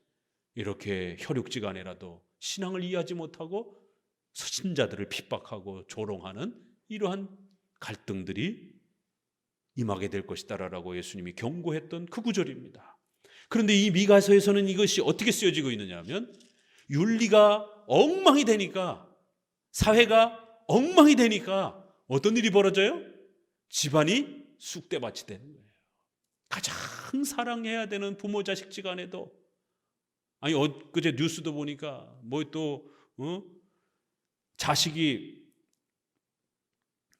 이렇게 혈육지간에라도 신앙을 이해하지 못하고 신자들을 핍박하고 조롱하는 이러한 갈등들이 임하게 될 것이다라고 예수님이 경고했던 그 구절입니다. 그런데 이 미가서에서는 이것이 어떻게 쓰여지고 있느냐 하면 윤리가 엉망이 되니까, 사회가 엉망이 되니까 어떤 일이 벌어져요? 집안이 쑥대밭이 되는 거예요. 가장 사랑해야 되는 부모 자식 지간에도, 아니 엊그제 뉴스도 보니까 자식이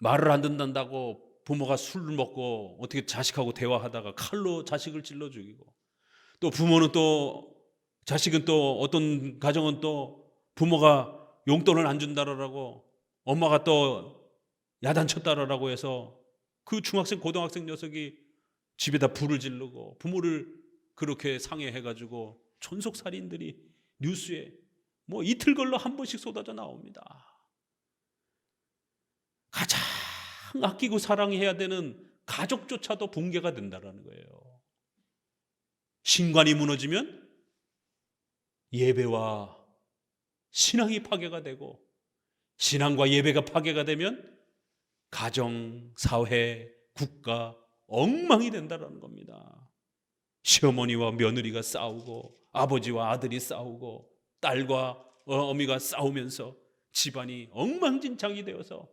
말을 안 듣는다고 부모가 술을 먹고 어떻게 자식하고 대화하다가 칼로 자식을 찔러 죽이고, 또 부모는 또 자식은 또 어떤 가정은 또 부모가 용돈을 안 준다라고 엄마가 또 야단쳤다라고 해서 그 중학생 고등학생 녀석이 집에다 불을 지르고 부모를 그렇게 상해해가지고 존속살인들이 뉴스에 이틀 걸러 한 번씩 쏟아져 나옵니다. 가장 아끼고 사랑해야 되는 가족조차도 붕괴가 된다는 거예요. 신관이 무너지면 예배와 신앙이 파괴가 되고, 신앙과 예배가 파괴가 되면 가정, 사회, 국가 엉망이 된다는 겁니다. 시어머니와 며느리가 싸우고, 아버지와 아들이 싸우고, 딸과 어미가 싸우면서 집안이 엉망진창이 되어서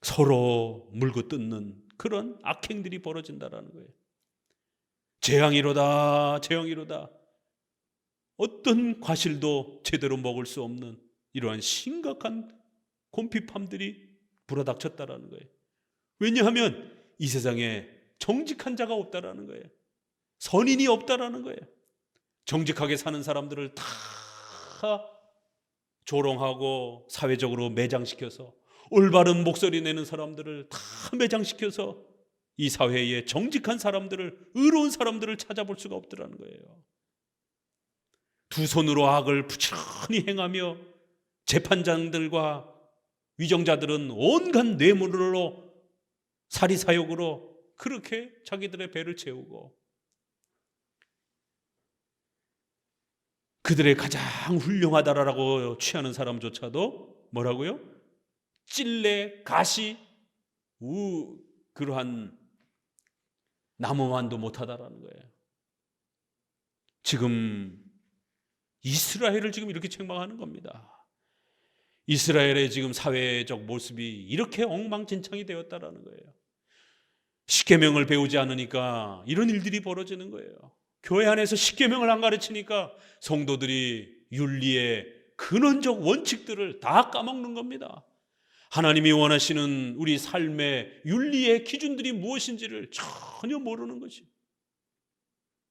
서로 물고 뜯는 그런 악행들이 벌어진다는 거예요. 재앙이로다, 재앙이로다. 어떤 과실도 제대로 먹을 수 없는 이러한 심각한 곤핍함들이 불어닥쳤다라는 거예요. 왜냐하면 이 세상에 정직한 자가 없다라는 거예요. 선인이 없다라는 거예요. 정직하게 사는 사람들을 다 조롱하고 사회적으로 매장시켜서, 올바른 목소리 내는 사람들을 다 매장시켜서 이 사회에 정직한 사람들을, 의로운 사람들을 찾아볼 수가 없더라는 거예요. 두 손으로 악을 부지런히 행하며 재판장들과 위정자들은 온갖 뇌물로, 사리사욕으로 그렇게 자기들의 배를 채우고, 그들의 가장 훌륭하다라고 취하는 사람조차도 뭐라고요? 찔레, 가시, 그러한 나무만도 못하다라는 거예요. 지금 이스라엘을 지금 이렇게 책망하는 겁니다. 이스라엘의 지금 사회적 모습이 이렇게 엉망진창이 되었다라는 거예요. 십계명을 배우지 않으니까 이런 일들이 벌어지는 거예요. 교회 안에서 십계명을 안 가르치니까 성도들이 윤리의 근원적 원칙들을 다 까먹는 겁니다. 하나님이 원하시는 우리 삶의 윤리의 기준들이 무엇인지를 전혀 모르는 것이.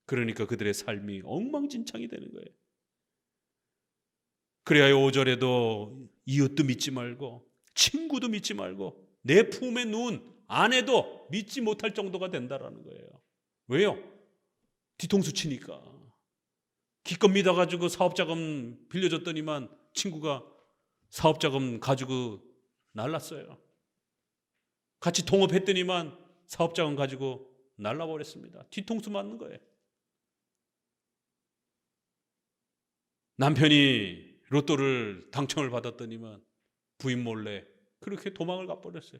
그러니까 그들의 삶이 엉망진창이 되는 거예요. 그래야 5절에도 이웃도 믿지 말고, 친구도 믿지 말고, 내 품에 누운 아내도 믿지 못할 정도가 된다라는 거예요. 왜요? 뒤통수 치니까. 기껏 믿어가지고 사업자금 빌려줬더니만 친구가 사업자금 가지고 날랐어요. 같이 동업했더니만 사업자금 가지고 날라버렸습니다. 뒤통수 맞는 거예요. 남편이 로또를 당첨을 받았더니만 부인 몰래 그렇게 도망을 가버렸어요.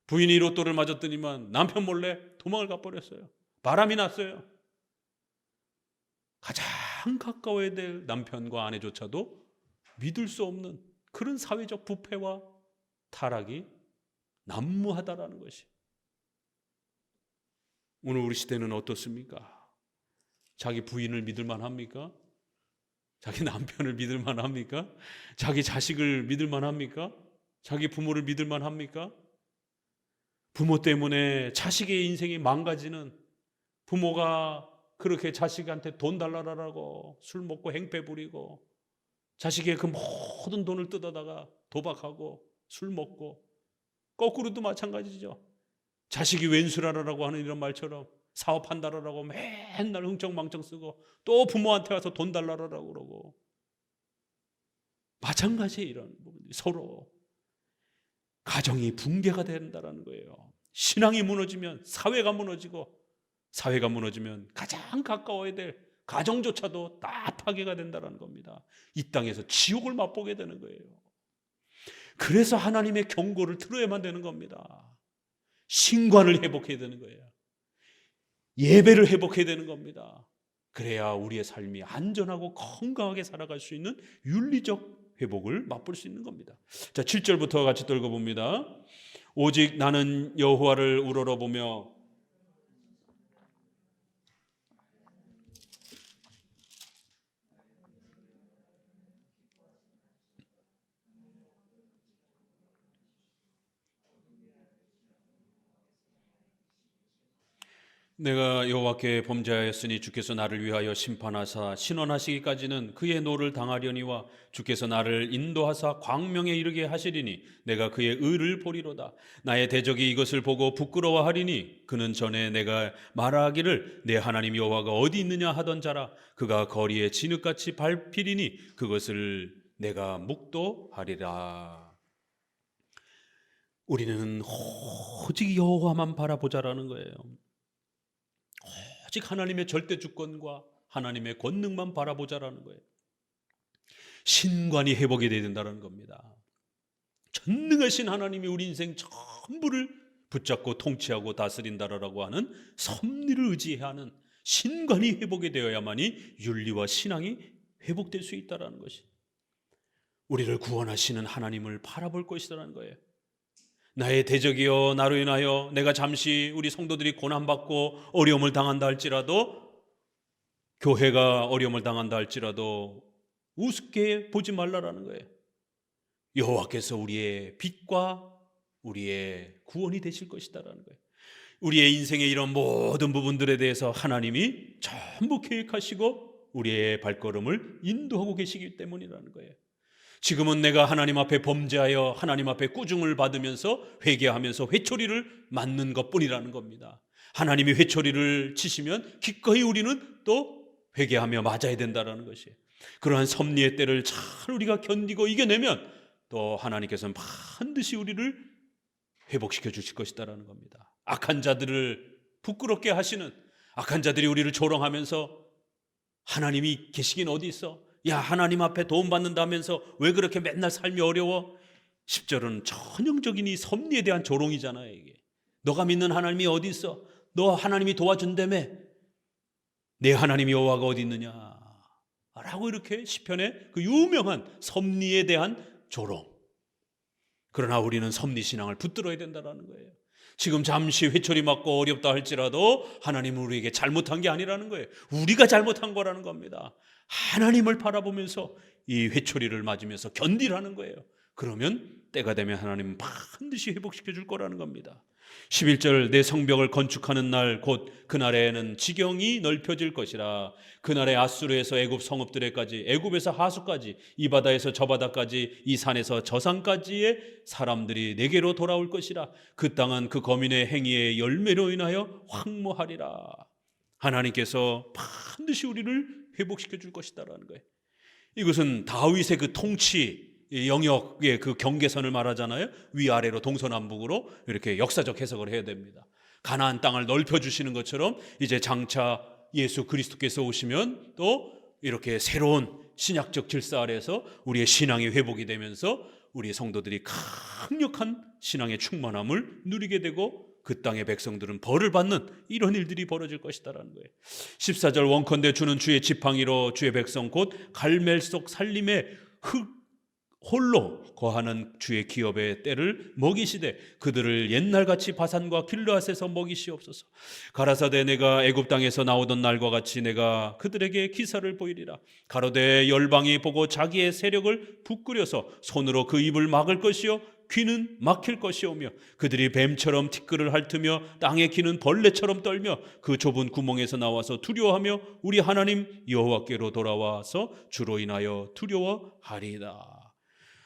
부인이 로또를 맞았더니만 남편 몰래 도망을 가버렸어요. 바람이 났어요. 가장 가까워야 될 남편과 아내조차도 믿을 수 없는 그런 사회적 부패와 타락이 난무하다라는 것이. 오늘 우리 시대는 어떻습니까? 자기 부인을 믿을 만합니까? 자기 남편을 믿을 만합니까? 자기 자식을 믿을 만합니까? 자기 부모를 믿을 만합니까? 부모 때문에 자식의 인생이 망가지는, 부모가 그렇게 자식한테 돈 달라라고 술 먹고 행패 부리고, 자식의 그 모든 돈을 뜯어다가 도박하고 술 먹고, 거꾸로도 마찬가지죠. 자식이 왼수라라고 하는 이런 말처럼 사업한다라고 맨날 흥청망청 쓰고, 또 부모한테 와서 돈 달라라고 그러고, 마찬가지예요. 이런 부분이 서로 가정이 붕괴가 된다는 거예요. 신앙이 무너지면 사회가 무너지고, 사회가 무너지면 가장 가까워야 될 가정조차도 다 파괴가 된다는 겁니다. 이 땅에서 지옥을 맛보게 되는 거예요. 그래서 하나님의 경고를 들어야만 되는 겁니다. 신관을 회복해야 되는 거예요. 예배를 회복해야 되는 겁니다. 그래야 우리의 삶이 안전하고 건강하게 살아갈 수 있는 윤리적 회복을 맛볼 수 있는 겁니다. 자, 7절부터 같이 읽어봅니다. 오직 나는 여호와를 우러러보며 내가 여호와께 범죄하였으니 주께서 나를 위하여 심판하사 신원하시기까지는 그의 노를 당하려니와 주께서 나를 인도하사 광명에 이르게 하시리니 내가 그의 의를 보리로다. 나의 대적이 이것을 보고 부끄러워하리니 그는 전에 내가 말하기를 내 하나님 여호와가 어디 있느냐 하던 자라. 그가 거리에 진흙같이 밟히리니 그것을 내가 묵도하리라. 우리는 오직 여호와만 바라보자라는 거예요. 오직 하나님의 절대 주권과 하나님의 권능만 바라보자라는 거예요. 신관이 회복이 되어야 된다는 겁니다. 전능하신 하나님이 우리 인생 전부를 붙잡고 통치하고 다스린다라고 하는 섭리를 의지해야 하는 신관이 회복이 되어야만이 윤리와 신앙이 회복될 수 있다는 것이, 우리를 구원하시는 하나님을 바라볼 것이라는 거예요. 나의 대적이여 나로 인하여 내가 잠시 우리 성도들이 고난받고 어려움을 당한다 할지라도, 교회가 어려움을 당한다 할지라도 우습게 보지 말라라는 거예요. 여호와께서 우리의 빛과 우리의 구원이 되실 것이다라는 거예요. 우리의 인생의 이런 모든 부분들에 대해서 하나님이 전부 계획하시고 우리의 발걸음을 인도하고 계시기 때문이라는 거예요. 지금은 내가 하나님 앞에 범죄하여 하나님 앞에 꾸중을 받으면서 회개하면서 회초리를 맞는 것뿐이라는 겁니다. 하나님이 회초리를 치시면 기꺼이 우리는 또 회개하며 맞아야 된다는 것이에요. 그러한 섭리의 때를 잘 우리가 견디고 이겨내면 또 하나님께서는 반드시 우리를 회복시켜 주실 것이다라는 겁니다. 악한 자들을 부끄럽게 하시는, 악한 자들이 우리를 조롱하면서 하나님이 계시긴 어디 있어? 야, 하나님 앞에 도움 받는다면서 왜 그렇게 맨날 삶이 어려워? 10절은 전형적인 이 섭리에 대한 조롱이잖아요. 이게 너가 믿는 하나님이 어디 있어? 너 하나님이 도와준다며? 내 하나님 여호와가 어디 있느냐? 라고 이렇게 시편의 그 유명한 섭리에 대한 조롱. 그러나 우리는 섭리신앙을 붙들어야 된다는 거예요. 지금 잠시 회초리 맞고 어렵다 할지라도 하나님은 우리에게 잘못한 게 아니라는 거예요. 우리가 잘못한 거라는 겁니다. 하나님을 바라보면서 이 회초리를 맞으면서 견디라는 거예요. 그러면 때가 되면 하나님은 반드시 회복시켜 줄 거라는 겁니다. 11절, 내 성벽을 건축하는 날 곧 그날에는 지경이 넓혀질 것이라. 그날에 아수르에서 애굽 성읍들에까지, 애굽에서 하수까지, 이 바다에서 저 바다까지, 이 산에서 저 산까지의 사람들이 내게로 돌아올 것이라. 그 땅은 그 거민의 행위의 열매로 인하여 황무하리라. 하나님께서 반드시 우리를 회복시켜 줄 것이다라는 거예요. 이것은 다윗의 그 통치 영역의 그 경계선을 말하잖아요. 위아래로 동서남북으로 이렇게 역사적 해석을 해야 됩니다. 가나안 땅을 넓혀주시는 것처럼 이제 장차 예수 그리스도께서 오시면 또 이렇게 새로운 신약적 질서 아래에서 우리의 신앙이 회복이 되면서 우리 성도들이 강력한 신앙의 충만함을 누리게 되고 그 땅의 백성들은 벌을 받는 이런 일들이 벌어질 것이다라는 거예요. 14절, 원컨대 주는 주의 지팡이로 주의 백성 곧 갈멜 속 살림의 흙 홀로 거하는 주의 기업의 때를 먹이시되 그들을 옛날같이 바산과 길르앗에서 먹이시옵소서. 가라사대 내가 애굽 땅에서 나오던 날과 같이 내가 그들에게 기사를 보이리라. 가로되 열방이 보고 자기의 세력을 부끄려서 손으로 그 입을 막을 것이요 귀는 막힐 것이오며 그들이 뱀처럼 티끌을 핥으며 땅에 기는 벌레처럼 떨며 그 좁은 구멍에서 나와서 두려워하며 우리 하나님 여호와께로 돌아와서 주로 인하여 두려워하리이다.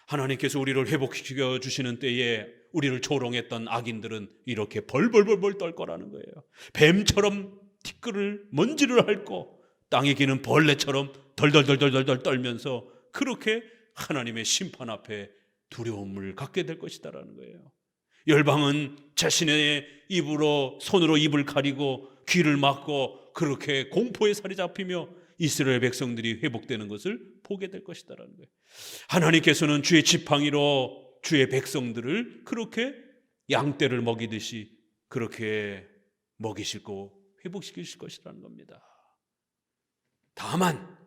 하나님께서 우리를 회복시켜 주시는 때에 우리를 조롱했던 악인들은 이렇게 벌벌벌벌 떨 거라는 거예요. 뱀처럼 티끌을 먼지를 핥고 땅에 기는 벌레처럼 덜덜덜덜덜 떨면서 그렇게 하나님의 심판 앞에 두려움을 갖게 될 것이다라는 거예요. 열방은 자신의 입으로 손으로 입을 가리고 귀를 막고 그렇게 공포에 살이 잡히며 이스라엘 백성들이 회복되는 것을 보게 될 것이다라는 거예요. 하나님께서는 주의 지팡이로 주의 백성들을 그렇게 양떼를 먹이듯이 그렇게 먹이시고 회복시키실 것이라는 겁니다. 다만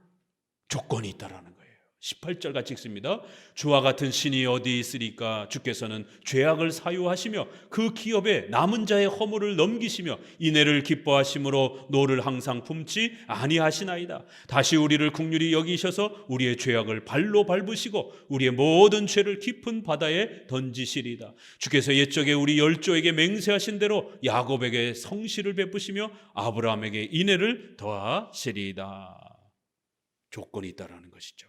조건이 있다라는 거예요. 18절 같이 읽습니다. 주와 같은 신이 어디 있으리까? 주께서는 죄악을 사유하시며 그 기업에 남은 자의 허물을 넘기시며 인애를 기뻐하심으로 노를 항상 품지 아니하시나이다. 다시 우리를 긍휼히 여기셔서 우리의 죄악을 발로 밟으시고 우리의 모든 죄를 깊은 바다에 던지시리다. 주께서 옛적에 우리 열조에게 맹세하신 대로 야곱에게 성실을 베푸시며 아브라함에게 인애를 더하시리이다. 조건이 있다라는 것이죠.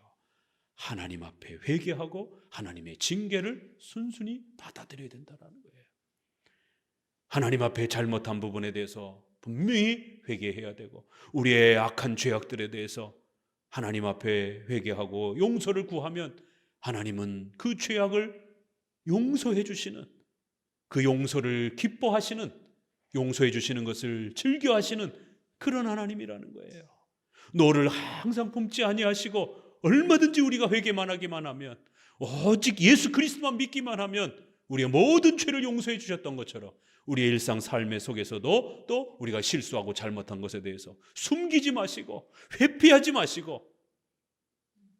하나님 앞에 회개하고 하나님의 징계를 순순히 받아들여야 된다는 거예요. 하나님 앞에 잘못한 부분에 대해서 분명히 회개해야 되고 우리의 악한 죄악들에 대해서 하나님 앞에 회개하고 용서를 구하면 하나님은 그 죄악을 용서해 주시는 그 용서를 기뻐하시는, 용서해 주시는 것을 즐겨하시는 그런 하나님이라는 거예요. 너를 항상 품지 아니하시고 얼마든지 우리가 회개만 하기만 하면, 오직 예수 그리스도만 믿기만 하면 우리의 모든 죄를 용서해 주셨던 것처럼 우리의 일상 삶의 속에서도 또 우리가 실수하고 잘못한 것에 대해서 숨기지 마시고 회피하지 마시고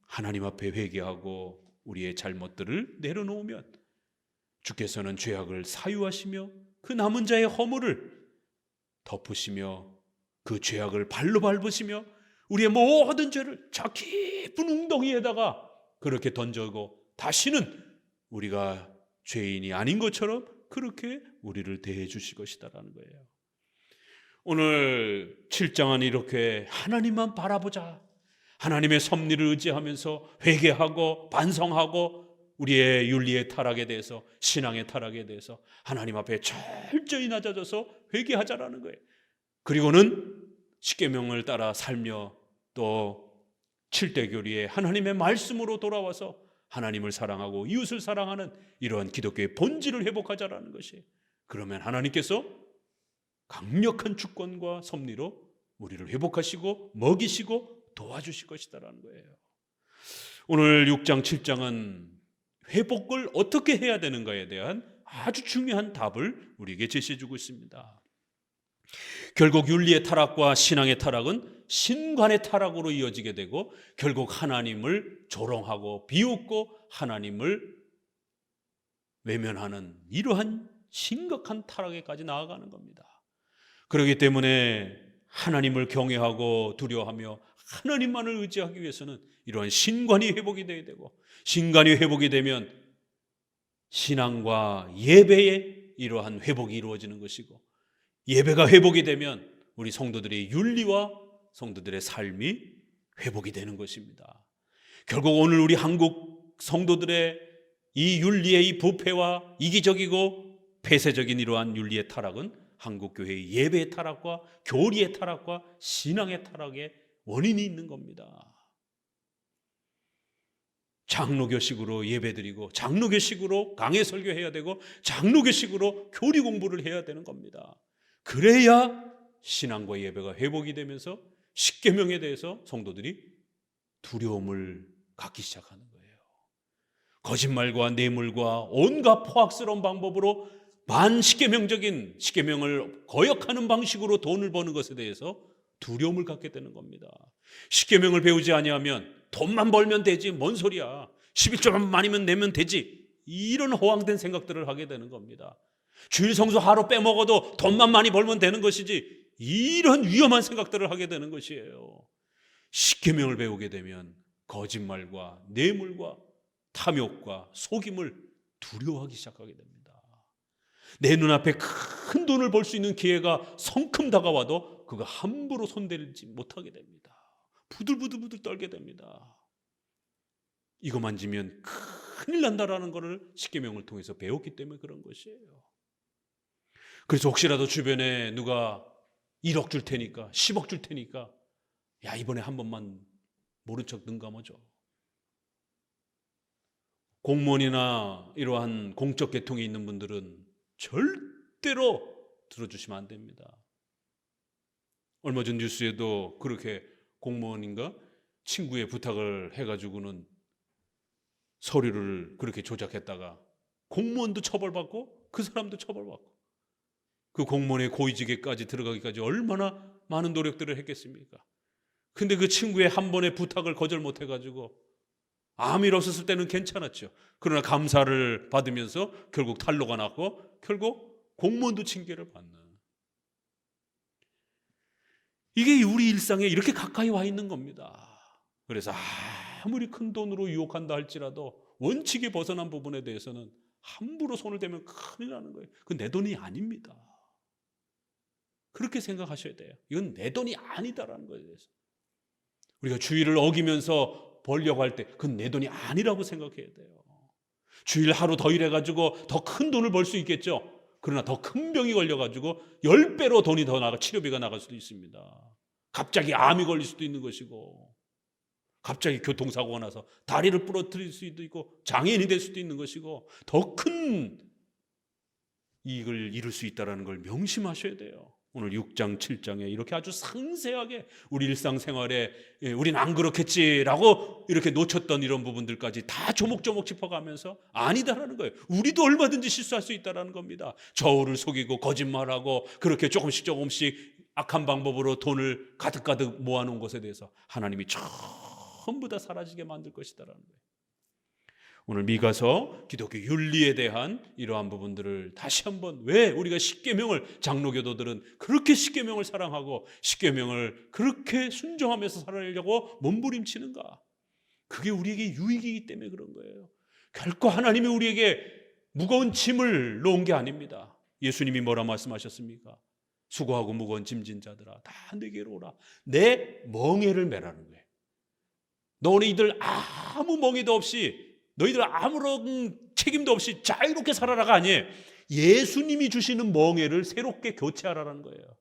하나님 앞에 회개하고 우리의 잘못들을 내려놓으면 주께서는 죄악을 사유하시며 그 남은 자의 허물을 덮으시며 그 죄악을 발로 밟으시며 우리의 모든 죄를 저 깊은 웅덩이에다가 그렇게 던져고 다시는 우리가 죄인이 아닌 것처럼 그렇게 우리를 대해 주실 것이다라는 거예요. 오늘 7장은 이렇게 하나님만 바라보자, 하나님의 섭리를 의지하면서 회개하고 반성하고 우리의 윤리의 타락에 대해서, 신앙의 타락에 대해서 하나님 앞에 철저히 낮아져서 회개하자라는 거예요. 그리고는 십계명을 따라 살며 또 7대 교리에 하나님의 말씀으로 돌아와서 하나님을 사랑하고 이웃을 사랑하는 이러한 기독교의 본질을 회복하자라는 것이, 그러면 하나님께서 강력한 주권과 섭리로 우리를 회복하시고 먹이시고 도와주실 것이다라는 거예요. 오늘 6장 7장은 회복을 어떻게 해야 되는가에 대한 아주 중요한 답을 우리에게 제시해 주고 있습니다. 결국 윤리의 타락과 신앙의 타락은 신관의 타락으로 이어지게 되고 결국 하나님을 조롱하고 비웃고 하나님을 외면하는 이러한 심각한 타락에까지 나아가는 겁니다. 그렇기 때문에 하나님을 경외하고 두려워하며 하나님만을 의지하기 위해서는 이러한 신관이 회복이 되어야 되고, 신관이 회복이 되면 신앙과 예배의 이러한 회복이 이루어지는 것이고, 예배가 회복이 되면 우리 성도들의 윤리와 성도들의 삶이 회복이 되는 것입니다. 결국 오늘 우리 한국 성도들의 이 윤리의 이 부패와 이기적이고 폐쇄적인 이러한 윤리의 타락은 한국교회의 예배의 타락과 교리의 타락과 신앙의 타락의 원인이 있는 겁니다. 장로교식으로 예배드리고 장로교식으로 강해 설교해야 되고 장로교식으로 교리 공부를 해야 되는 겁니다. 그래야 신앙과 예배가 회복이 되면서 십계명에 대해서 성도들이 두려움을 갖기 시작하는 거예요. 거짓말과 뇌물과 온갖 포악스러운 방법으로 반십계명적인 십계명을 거역하는 방식으로 돈을 버는 것에 대해서 두려움을 갖게 되는 겁니다. 십계명을 배우지 아니하면 돈만 벌면 되지, 뭔 소리야, 11조만 많이면 내면 되지, 이런 허황된 생각들을 하게 되는 겁니다. 주일 성수 하루 빼먹어도 돈만 많이 벌면 되는 것이지, 이런 위험한 생각들을 하게 되는 것이에요. 십계명을 배우게 되면 거짓말과 뇌물과 탐욕과 속임을 두려워하기 시작하게 됩니다. 내 눈앞에 큰 돈을 벌 수 있는 기회가 성큼 다가와도 그거 함부로 손대지 못하게 됩니다. 부들부들 떨게 됩니다. 이거 만지면 큰일 난다라는 것을 십계명을 통해서 배웠기 때문에 그런 것이에요. 그래서 혹시라도 주변에 누가 1억 줄 테니까, 10억 줄 테니까 야, 이번에 한 번만 모른 척 눈 감아줘. 공무원이나 이러한 공적 계통에 있는 분들은 절대로 들어주시면 안 됩니다. 얼마 전 뉴스에도 그렇게 공무원인가 친구의 부탁을 해가지고는 서류를 그렇게 조작했다가 공무원도 처벌받고 그 사람도 처벌받고, 그 공무원의 고위직에까지 들어가기까지 얼마나 많은 노력들을 했겠습니까? 근데 그 친구의 한 번의 부탁을 거절 못해가지고 아무 일 없었을 때는 괜찮았죠. 그러나 감사를 받으면서 결국 탄로가 났고 결국 공무원도 징계를 받는, 이게 우리 일상에 이렇게 가까이 와 있는 겁니다. 그래서 아무리 큰 돈으로 유혹한다 할지라도 원칙에 벗어난 부분에 대해서는 함부로 손을 대면 큰일 나는 거예요. 그건 내 돈이 아닙니다. 그렇게 생각하셔야 돼요. 이건 내 돈이 아니다라는 거에 대해서. 우리가 주의를 어기면서 벌려고 할 때 그건 내 돈이 아니라고 생각해야 돼요. 주일 하루 더 일해가지고 더 큰 돈을 벌 수 있겠죠. 그러나 더 큰 병이 걸려가지고 10배로 돈이 더 나가, 치료비가 나갈 수도 있습니다. 갑자기 암이 걸릴 수도 있는 것이고, 갑자기 교통사고가 나서 다리를 부러뜨릴 수도 있고 장애인이 될 수도 있는 것이고, 더 큰 이익을 이룰 수 있다는 걸 명심하셔야 돼요. 오늘 6장 7장에 이렇게 아주 상세하게 우리 일상생활에 우린 안 그렇겠지라고 이렇게 놓쳤던 이런 부분들까지 다 조목조목 짚어가면서 아니다라는 거예요. 우리도 얼마든지 실수할 수 있다는 겁니다. 저울을 속이고 거짓말하고 그렇게 조금씩 악한 방법으로 돈을 가득가득 모아놓은 것에 대해서 하나님이 전부 다 사라지게 만들 것이다라는 거예요. 오늘 미가서 기독교 윤리에 대한 이러한 부분들을 다시 한번, 왜 우리가 십계명을, 장로교도들은 그렇게 십계명을 사랑하고 십계명을 그렇게 순종하면서 살아내려고 몸부림치는가? 그게 우리에게 유익이기 때문에 그런 거예요. 결코 하나님이 우리에게 무거운 짐을 놓은 게 아닙니다. 예수님이 뭐라 말씀하셨습니까? 수고하고 무거운 짐진 자들아 다 내게로 오라. 내 멍에를 매라는 거예요. 너희들 아무 멍에도 없이, 너희들 아무런 책임도 없이 자유롭게 살아라가 아니에요. 예수님이 주시는 멍에를 새롭게 교체하라는 거예요.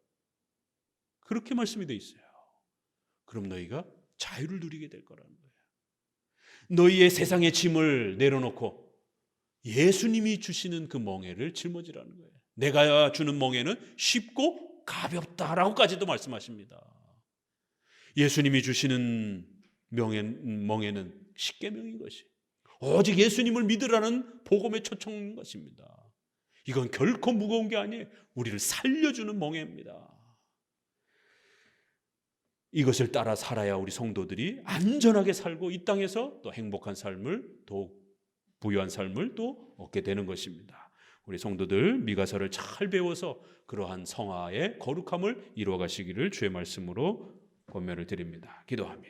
그렇게 말씀이 돼 있어요. 그럼 너희가 자유를 누리게 될 거라는 거예요. 너희의 세상의 짐을 내려놓고 예수님이 주시는 그 멍에를 짊어지라는 거예요. 내가 주는 멍에는 쉽고 가볍다라고까지도 말씀하십니다. 예수님이 주시는 멍에는 십계명인 것이, 오직 예수님을 믿으라는 복음의 초청인 것입니다. 이건 결코 무거운 게 아니에요. 우리를 살려주는 멍에입니다. 이것을 따라 살아야 우리 성도들이 안전하게 살고 이 땅에서 또 행복한 삶을, 또 부유한 삶을 또 얻게 되는 것입니다. 우리 성도들 미가서를 잘 배워서 그러한 성화의 거룩함을 이루어 가시기를 주의 말씀으로 권면을 드립니다. 기도합니다.